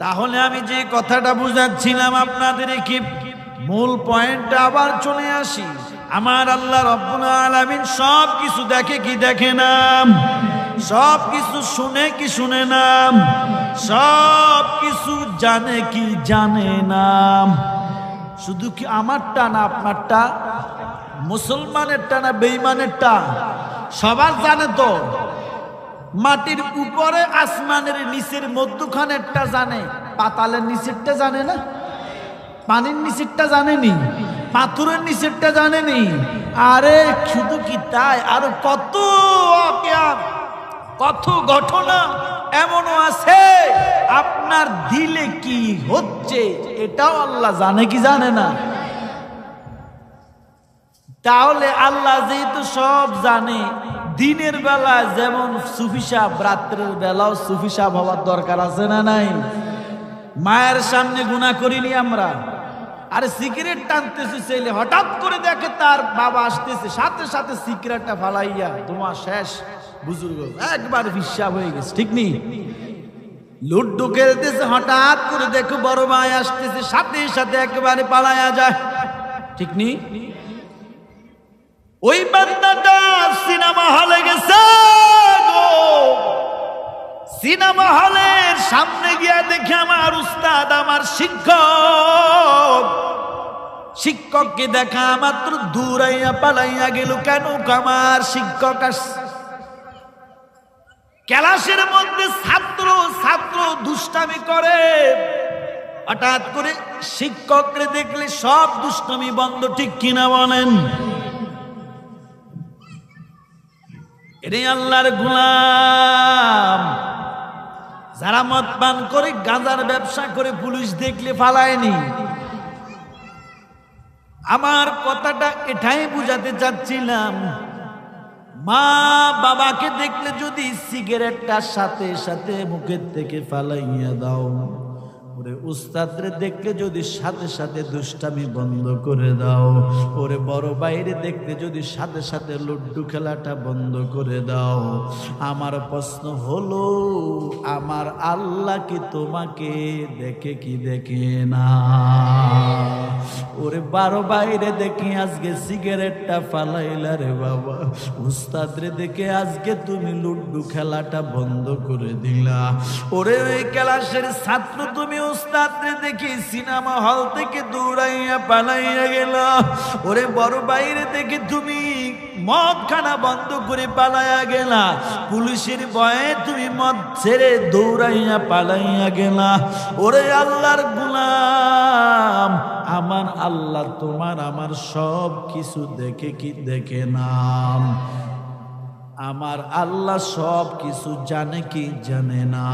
তাহলে আমি যে কথাটা বুঝাচ্ছিলাম আপনাদের, কি মূল পয়েন্টটা আবার চলে আসি। আমার আল্লাহ রব্বুল আলামিন সব কিছু দেখে কি দেখে না? সব কিছু শুনে কি শুনে না? সব কিছু জানে কি জানে না? শুধু কি আমারটা না আপনারটা, মুসলমানেরটা না বেঈমানেরটা? সবার জানে তো। মাটির উপরে আসমানের নিচের মধ্যখানেরটা জানে, পাতালের নিচেরটা জানে না? পানির নিচেরটা জানেনি, পাথরের নিচেরটা জানেনি। আরে শুধু কি তাই, আর কত কত ঘটনা এমনও আছে আপনার দিলে কি হচ্ছে এটাও আল্লাহ জানে কি জানে না? তাহলে আল্লাহ যেহেতু সব জানে, দিনের বেলা যেমন সুফি সাহেব, রাত্রের বেলাও সুফি সাহেব হওয়ার দরকার আছে না নাই? মায়ের সামনে গুনাহ করিনি আমরা? আরে সিগারেট টানতেছে ছেলে, হঠাৎ করে দেখে তার বাবা আসতেছে, সাথে সাথে সিগারেটটা ফালাইয়া তোমার শেষ, বুজুর্গ একবার হিসাব হয়ে গেছে, ঠিক নেই? লুড্ডু খেলতেছে, হঠাৎ করে দেখো বড় ভাই আসতেছে, সাথে সাথে একেবারে পালাইয়া যায়, ঠিক নেই? ওই বান্দাটা সিনেমা হলে গেছে গো, সিনেমা হলের সামনে গিয়া দেখে আমার উস্তাদ, আমার শিক্ষক, শিক্ষককে দেখা মাত্র দূরাইয়া পালাইয়া গেল। কেন? আমার শিক্ষক ক্লাসের মধ্যে ছাত্র দুষ্টামি করে, হঠাৎ করে শিক্ষকরে দেখলে সব দুষ্টামি বন্ধ, ঠিক কিনা বলেন? এরে আল্লাহর গোলাম, যারা মদ পান করে গাঁজার ব্যবসা করে পুলিশ দেখলে ফালায়নি। আমার কথাটা এটাই বুঝাতে চাচ্ছিলাম, মা বাবাকে দেখলে যদি সিগারেটটার সাথে সাথে মুখের থেকে ফালাইয়া দাও, ওরে উস্তাদরে দেখলে যদি সাথে সাথে দুষ্টামি বন্ধ করে দাও, ওরে বড় বাইরে দেখলে যদি সাথে সাথে লুড্ডু খেলাটা বন্ধ করে দাও, আমার প্রশ্ন হলো আমার আল্লাহ কি তোমাকে দেখে কি দেখে না? ওরে বারো বাইরে দেখি আজকে সিগারেটটা ফালাইলা রে বাবা, উস্তাদরে দেখে আজকে তুমি লুড্ডু খেলাটা বন্ধ করে দিলা। ওরে ওই ক্লাসের ছাত্র তুমি উস্তাদরে দেখি সিনেমা হল থেকে দৌড়াইয়া পালাইয়া গেল। ওরে বড় বাইরে দেখে তুমি মদ খানা বন্ধ করে পালাইয়া গেলা, পুলিশের ভয়ে তুমি মদ ছেড়ে দৌড়াইয়া পালাইয়া গেলা। ওরে আল্লাহর গোলাম, আমার আল্লাহ তোমার আমার সব কিছু দেখে কি দেখে না? আমার আল্লাহ সব কিছু জানে কি জানে না?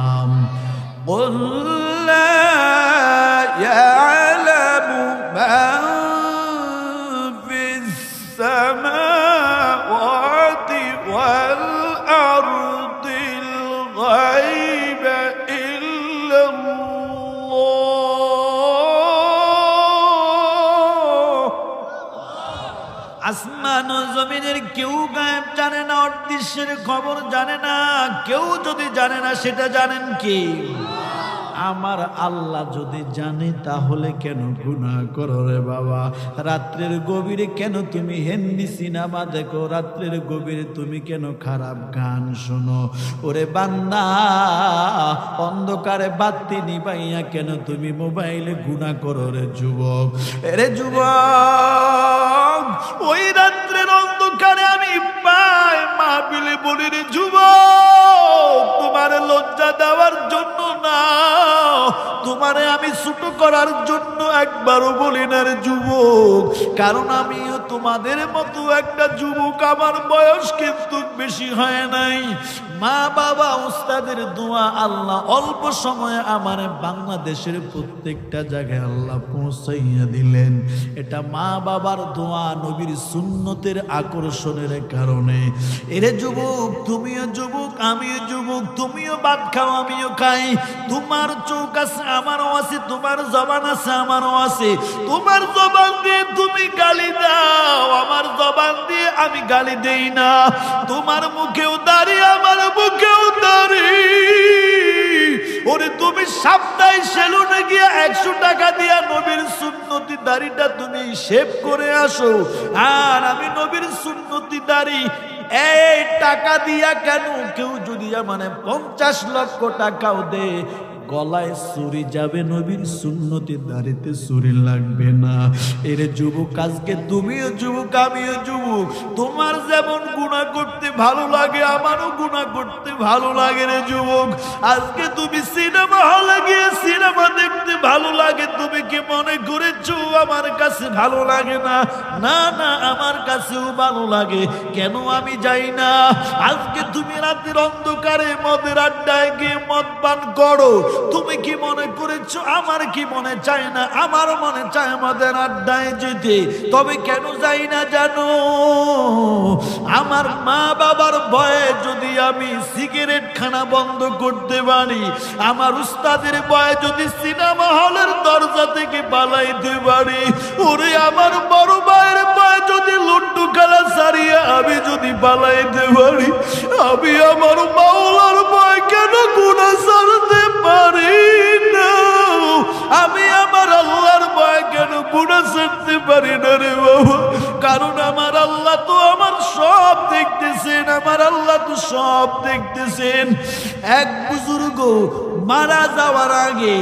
আসমান ও জমিনের কেউ গায়েব জানে না, অদৃশ্যের খবর জানে না। কেউ যদি জানে না, সেটা জানেন কি? আমার আল্লাহ যদি জানে, তাহলে কেন গুনাহ করো রে বাবা? রাত্রের গভীরে কেন তুমি হিন্দি সিনেমা দেখো? রাত্রের গভীরে তুমি কেন খারাপ গান শোনো? ওরে বান্দা, অন্ধকারে বাতি নিবাইয়া কেন তুমি মোবাইলে গুনাহ করো রে যুবক? রে যুবক, ওই রাত্রের অন্ধকারে আমি পাই মাহফিলে বলি, রে যুবক, তোমার লজ্জা দেওয়ার জন্য না, তোমারে আমি ছোট করার জন্য একবারও বলি না রে যুবক। কারণ আমিও তোমাদের মতো একটা যুবক, আমার বয়স কিন্তু বেশি হয় নাই। মা বাবা উস্তাদের দোয়া, আল্লাহ অল্প সময়ে আমার বাংলাদেশের প্রত্যেকটা জায়গায় আল্লাহ পৌঁছাইয়া দিলেন। এটা মা বাবার দোয়া, নবীর সুন্নতের আকর্ষণের কারণে। এরে যুবক, তুমিও যুবক, আমিও যুবক, তুমিও ভাত খাও, আমিও খাই। তোমার চোখ আছে, আমারও আছে। তোমার জবান আছে, আমারও আছে। তোমার জবান দিয়ে তুমি গালি দাও, আমার জবান দিয়ে আমি গালি দেই না। তোমার মুখেও দাঁড়িয়ে, আমার মুখেও দাঁড়ি। ওরে তুমি সপ্তাহে সেলুনে গিয়ে 100 টাকা দিয়া নবীর সুন্নতি দাড়িটা তুমি শেভ করে আসো, আর আমি নবীর সুন্নতি দাড়ি এই টাকা দিয়া কেন? কেউ যদি মানে 50 লক্ষ টাকাও দে, গলায় চুরি যাবে, নবীর সুন্নতি দাড়িতে চুরি লাগবে না। এর যুবক, আজকে তুমিও যুবক, আমিও যুবক। তোমার যেমন গুনাহ করতে ভালো লাগে, আমারও গুনাহ করতে ভালো লাগে রে যুবক। আজকে তুমি সিনেমা হলে গিয়ে সিনেমা দেখতে ভালো লাগে, তুমি কি মনে করেছো আমার কাছে ভালো লাগে না? না না, আমার কাছেও ভালো লাগে। কেন আমি যাই না? আজকে তুমি রাতের অন্ধকারে মদের আড্ডায় গিয়ে মদ পান করো, তুমি কি মনে করেছো আমার কি মনে চায় না? আমার মনে চায় আমাদের আড্ডায় যেতে, তবে কেন যাই না জানো? আমার মা বাবার ভয়ে যদি আমি সিগারেট খানা বন্ধ করতে পারি, আমার উস্তাদের ভয়ে যদি সিনেমা হলের দরজা থেকে পালাইতে পারি, ওরে আমার বড় ভাইয়ের ভয়ে যদি লুড্ডু খেলা ছাড়িয়ে আমি যদি পালাইতে পারি, আমি আমার মাওলার ভয় কেন গুনাহ ছাড়তে পারি না? আমি আমার আল্লাহর ভয় কেন গুনাহ ছাড়তে পারি না রে বাবা? কারণ আমার আল্লাহ তো আমার সব দেখতেছেন, আমার আল্লাহ তো সব দেখতেছেন। এক বুজুর্গ মারা যাওয়ার আগে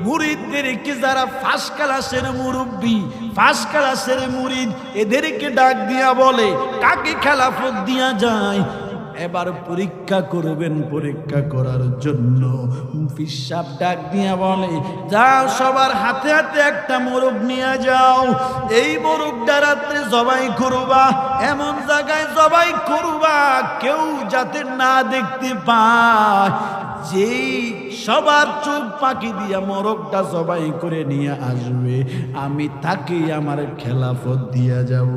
মুরিদদেরকে, যারা ফার্স্ট ক্লাসের মুরব্বী, ফার্স্ট ক্লাসের মুরিদ, এদেরকে ডাক দিয়া বলে, কাকে খেলাফত দিয়া যায়? এবার পরীক্ষা করবেন, পরীক্ষা করার জন্য পিসাব ডাক দিয়া বলে, যাও সবার হাতে হাতে একটা মোরগ নিয়ে যাও। এই মোরগটা রাত্রে জবাই করবা, এমন জায়গায় জবাই করবা কেউ যাতে না দেখতে পায়। যেই সবার চোখ পাকি দিয়া মোরগটা জবাই করে নিয়ে আসবে, আমি তাকেই আমার খেলাফত দিয়া যাব।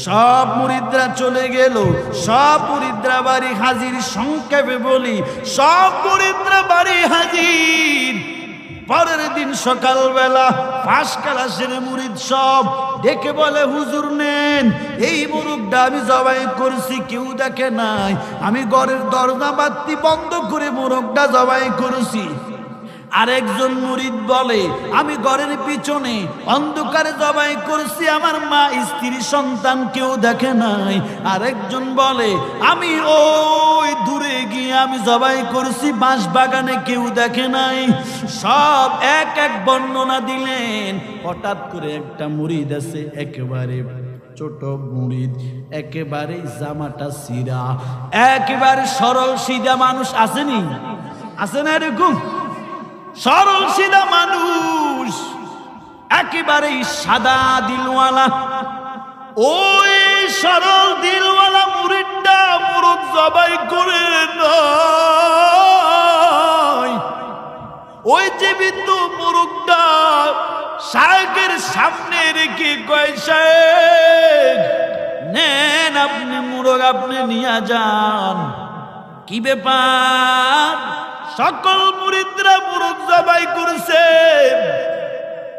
সব মুরিদরা চলে গেল, সব মুরিদরা বাড়ি হাজির। সংক্ষেপে বলি, সব মুরিদরা বাড়ি হাজির। পরের দিন সকালবেলা ফার্স্ট ক্লাসের মুরিদ সব ডেকে বলে, হুজুর নেন, এই মোরগটা আমি জবাই করছি, কেউ দেখে নাই। আমি ঘরের দরজা বাতি বন্ধ করে মোরগটা জবাই করেছি। আরেকজন মুরিদ বলে, আমি ঘরের পিছনে অন্ধকারে জবাই করছি, আমার মা, স্ত্রী, সন্তান কেউ দেখে নাই। আরেকজন বলে, আমি ওই দূরে গিয়ে আমি জবাই করছি, বাঁশ বাগানে কেউ দেখে নাই। সব এক এক বর্ণনা দিলেন। হঠাৎ করে একটা মুরিদ আছে, একেবারে ছোট মুরিদ, একেবারে জামাটা ছিঁড়া, একেবারে সরল সিধা মানুষ। আসেনি? আছে না এরকম সরল সিধা মানুষ, একেবারেই সাদা দিলওয়ালা? ওই সরল দিলওয়ালা মুরিদটা মোরগ জবাই করে নয়, ওই জীবিত মোরগটা শায়েখের সামনে রেখে কয়, শায়েখ নেন, আপনি মোরগ আপনি নিয়ে যান। কি ব্যাপার? সকল মুরিদরা মোরগ জবাই করেছে,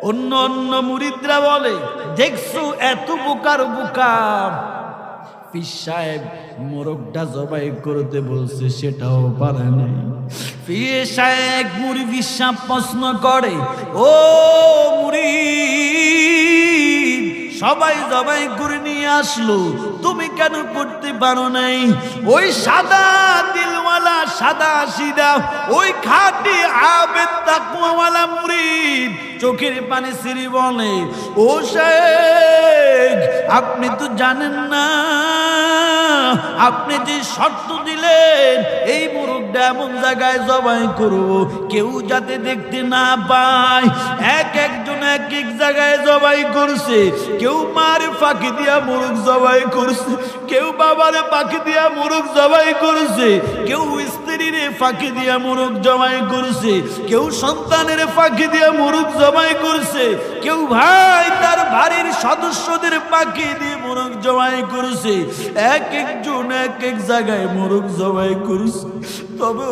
অন্য অন্য মুরিদরা বলে, দেখছো এত বোকার বোকা, পীর সাহেব মোরগটা জবাই করতে বলছে সেটাও পারে নাই। পীর সাহেব মুরিদ সাহেব প্রশ্ন করে, ও মুরিদ, সবাই জবাই করে নিয়ে আসলো, তুমি কেন করতে পারো নাই? ওই সাদা দিলওয়ালা, সাদা সিধা, ওই খাঁটি আবেদ তাকওয়াওয়ালা মুরিদ চোখের পানি ছেড়ে বলে, ও শেখ, আপনি তো জানেন না, আপনি যে শর্ত দিলেন এই মোরগটা এমন জায়গায় জবাই করব কেউ যাতে দেখতে না পায়। একজন এক এক জায়গায় জবাই করছে, কেউ মারে ফাঁকি দিয়া মোরগ জবাই করছে, কেউ বাবারে ফাঁকি দিয়া মোরগ জবাই করছে, কেউ স্ত্রীরে ফাঁকি দিয়া মোরগ জবাই করছে, কেউ সন্তানের ফাঁকি দিয়া মোরগ জবাই করছে, কেউ ভাই তার বাড়ির সদস্যদের ফাঁকি দিয়ে মোরগ জবাই করছে। একজন এক এক জায়গায় মোরগ জবাই করছে। তবে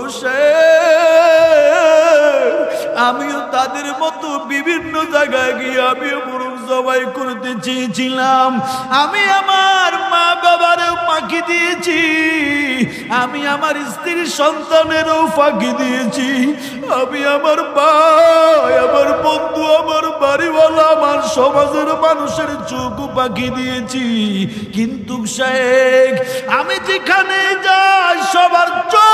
আমিও তাদের মতো বিভিন্ন জায়গায় গিয়ে আমিও মোরগ জবাই করতে চেয়েছিলাম। আমি আমার মা বাবারও ফাঁকি দিয়েছি, আমি আমার স্ত্রীর সন্তানেরও ফাঁকি দিয়েছি, আমি আমার ভাই, আমার বন্ধু, আমার বাড়িওয়ালা, আমার সমাজের মানুষের চোখও ফাঁকি দিয়েছি। কিন্তু শেখ, আমি যেখানে যাই সবার চোখ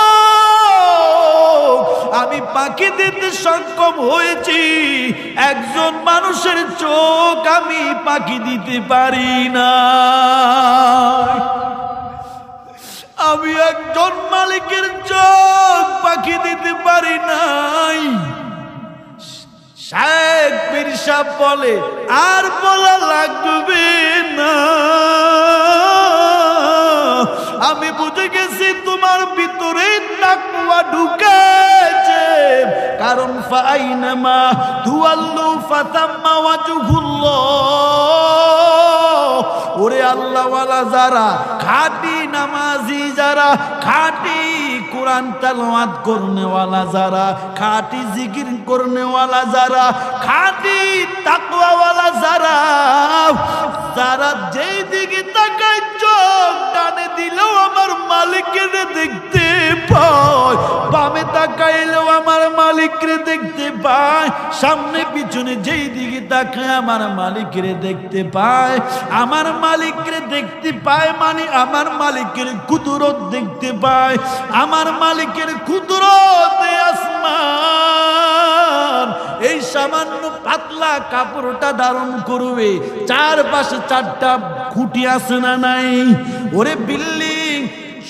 আমি ফাঁকি দিতে সক্ষম হয়েছি, একজন মানুষের চোখ আমি ফাঁকি দিতে পারি না। আমি একজন মালিকের চোখ ফাঁকি দিতে পারি নাই। শেখ পীর সাহেব বলে, আর বলা লাগবে না, আমি বুঝে গেছি তোমার ভিতরে তাকওয়া ঢুকেছে। কারণ ফাইনামা তুআল্লু ফাতাম্মা ওয়াজহুল্লাহ। ওরে আল্লাহওয়ালা যারা, খাঁটি নামাজি যারা, খাঁটি কোরআন তেলাওয়াত করনেওয়ালা যারা, খাঁটি জিকির করনেওয়ালা যারা, খাঁটি তাকওয়াওয়ালা যারা, যারা যেই দিকে তাকায় চোখ ডানে দিলেও আমার মালিকের দেখতে পায়, বামে তাকাইলেও আমার মালিকরে দেখতে পায়, সামনে পিছনে যেই দিকে তাকায় আমার মালিকরে দেখতে পায়। আমার মালিকরে দেখতে পায় মানে আমার মালিকের কুদরত দেখতে পায়। আমার মালিকের কুদরত আসমান এই সামান্য পাতলা কাপড়টা ধারণ করবে, চারপাশে চারটা খুঁটি আছে না নাই? ওরে বিল্ডিং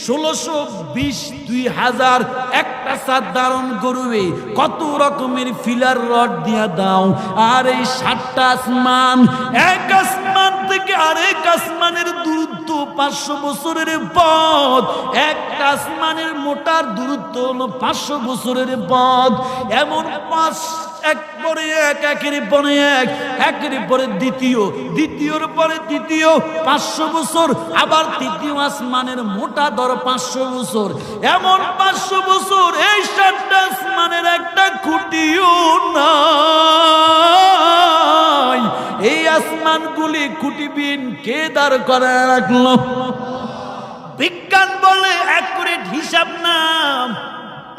1620 2000 একটা ছাদ ধারণ করবে, কত রকমের ফিলার রড দিয়া দাও। আর এই 7টা আসমান, এক আসমান থেকে আরেক আসমানের দূরত্ব 500 বছরের পথ। একটা আসমানের মোটার দূরত্ব হলো 500 বছরের পথ। এমন 5 এক পরে এক, একের পরে এক, একের পরে দ্বিতীয়, দ্বিতীয়র পরে তৃতীয় 500 বছর, আবার তৃতীয় আসমানের মোটা ধর 500 বছর। এমন 500 বছর এই 7টা আসমানের একটা খুঁটিও নাই। এই আসমানগুলি খুঁটিবিহীন কে দাঁড় করে রাখলো? বিজ্ঞান বলে অ্যাকুরেট হিসাব না।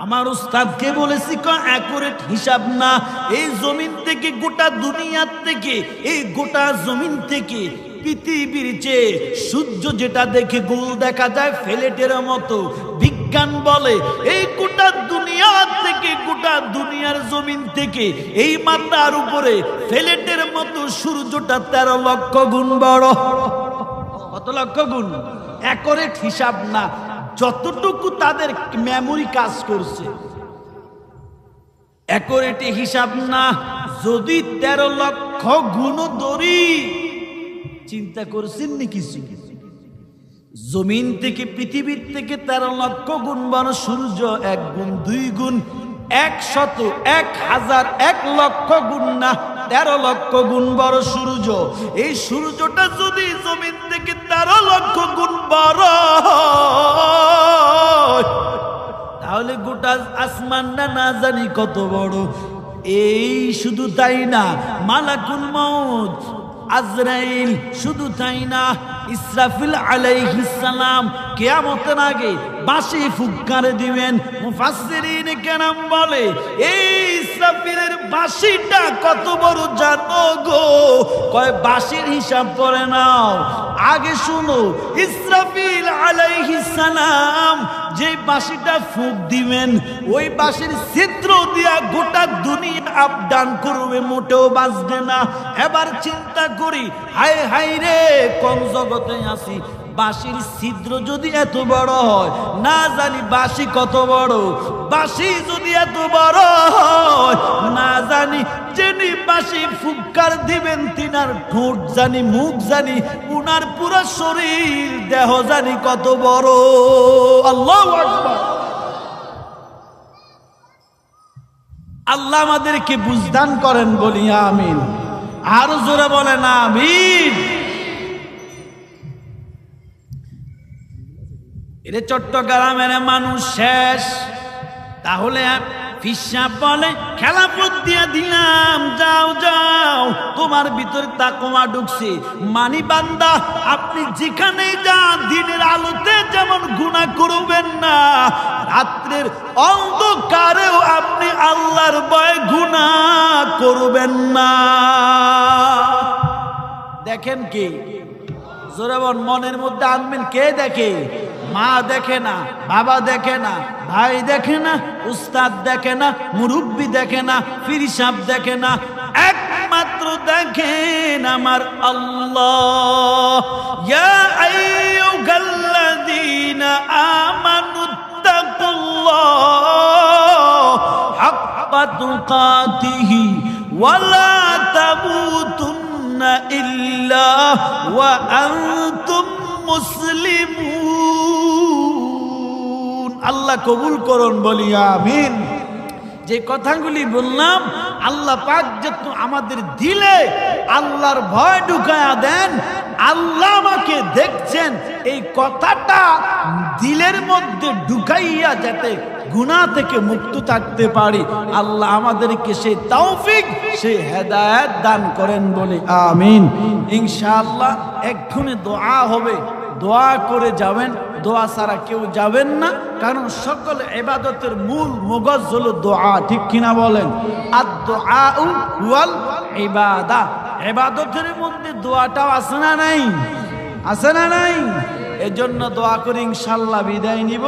আমার উস্তাদকে বলেছি অ্যাকুরেট হিসাব না। এই জমিন থেকে, গোটা দুনিয়ার থেকে, এই গোটা জমিন থেকে পৃথিবীর চেয়ে সূর্য যেটা দেখে গোল দেখা যায় ফ্লেটের মতো, বিজ্ঞান বলে এই গোটা দুনিয়ার থেকে, গোটা দুনিয়ার জমিন থেকে এই মাথার উপরে ফ্লেটের মতো সূর্যটা 13 লক্ষ গুণ বড়। কত লক্ষ গুণ? অ্যাকুরেট হিসাব না। যতটুকু তাদের মেমোরি কাজ করছে অ্যাকুরেট হিসাব না। যদি 13 লক্ষ গুণ ধরি, চিন্তা করছেন নি কিছু? জমিন থেকে, পৃথিবীর থেকে 13 লক্ষ গুণ বড় সূর্য, 1 গুণ 2 গুণ 100 1000 1 লক্ষ গুণ না, 13 লক্ষ গুণ বড় সূর্য। এই সূর্যটা যদি জমিন থেকে 13 লক্ষ গুণ বড়, তাহলে গোটা আসমানটা না জানি কত বড়। এই শুধু তাই না, মালাকুল মউত আজরাইল শুধু তাই না, ইসরাফিল আলাইহিস সালাম কিয়ামতের আগে বাঁশি ফুৎকারে দিবেন। মুফাসসিরিন কেরাম বলে এই ইসরাফিলের বাঁশিটা কত বড় জানো গো? কয় বাঁশির হিসাব করে নাও। আগে শুনো, ইসরাফিল আলাইহিস সালাম যে বাঁশিটা ফুঁক দিবেন, ওই বাঁশির ছিদ্র দিয়া গোটা দুনিয়া আপ ডাউন করবে, মোটেও বাঁচবে না। এবার চিন্তা করি, হায় হায় রে, কোন জগতে আছি। বাঁশির ছিদ্র যদি এত বড় হয়, না জানি বাঁশি কত বড়। বাঁশি যদি এত বড় হয়, না জানি যিনি বাঁশি ফুৎকার দিবেন তিনার ঠোঁট জানি, মুখ জানি, উনার পুরো শরীর দেহ জানি কত বড়। আল্লাহু আকবার। আল্লাহ আমাদেরকে বুঝদান করেন, বলি আমিন। আরো জোরে বলেন আমিন। এরে চট্টগ্রামের মানুষ শেষ। তাহলে ফিসাব বলে খেলাফত দিয়ে দিলাম, যাও যাও, তোমার ভিতরে তাকওয়া ঢুকছে। মানি বান্দা, আপনি যেখানে যান দিনের আলোতে যেমন গুনাহ করবেন না, রাত্রের অন্ধকারেও আপনি আল্লাহর ভয়ে গুনাহ করবেন না। দেখেন কি জোরে বল, মনের মধ্যে আনবেন। কে দেখে? মা দেখে না, বাবা দেখে না, ভাই দেখে না, উস্তাদ দেখে না, মুরব্বি দেখে না, পীর সাহেব দেখে না, একমাত্র দেখেন আমার আল্লাহ। ইয়া আইয়ুহাল্লাযীনা আমানুত্তাকুল্লাহ হাক্কা তুকাতিহি ওয়া লা তামুতুন্না ইল্লা ওয়া আনতুম মুসলিমুন। আল্লাহ কবুল করুন, বলি আমিন। যে কথাগুলি বললাম, আল্লাহ পাক যত আমাদের দিলে আল্লাহর ভয় ঢুকায়া দেন। আল্লাহ আমাকে দেখছেন, এই কথাটা দিলের মধ্যে ঢুকাইয়া যাতে গুনাহ থেকে মুক্ত থাকতে পারি, আল্লাহ আমাদেরকে সেই তৌফিক, সেই হেদায়েত দান করেন, বলে আমিন। ইনশাআল্লাহ এক্ষুনি দোয়া হবে, দোয়া করে যাবেন। দোয়া ছাড়া কেউ যাবেন না, কারণ সকল ইবাদতের মূল মগজ হলো দোয়া। ঠিক কিনা বলেন? আদ-দুআউ ওয়াল ইবাদা। ইবাদতের মধ্যে দোয়াটাও আছে না নাই? আছে না নাই? এজন্য দোয়া করে ইনশাআল্লাহ বিদায় নিব।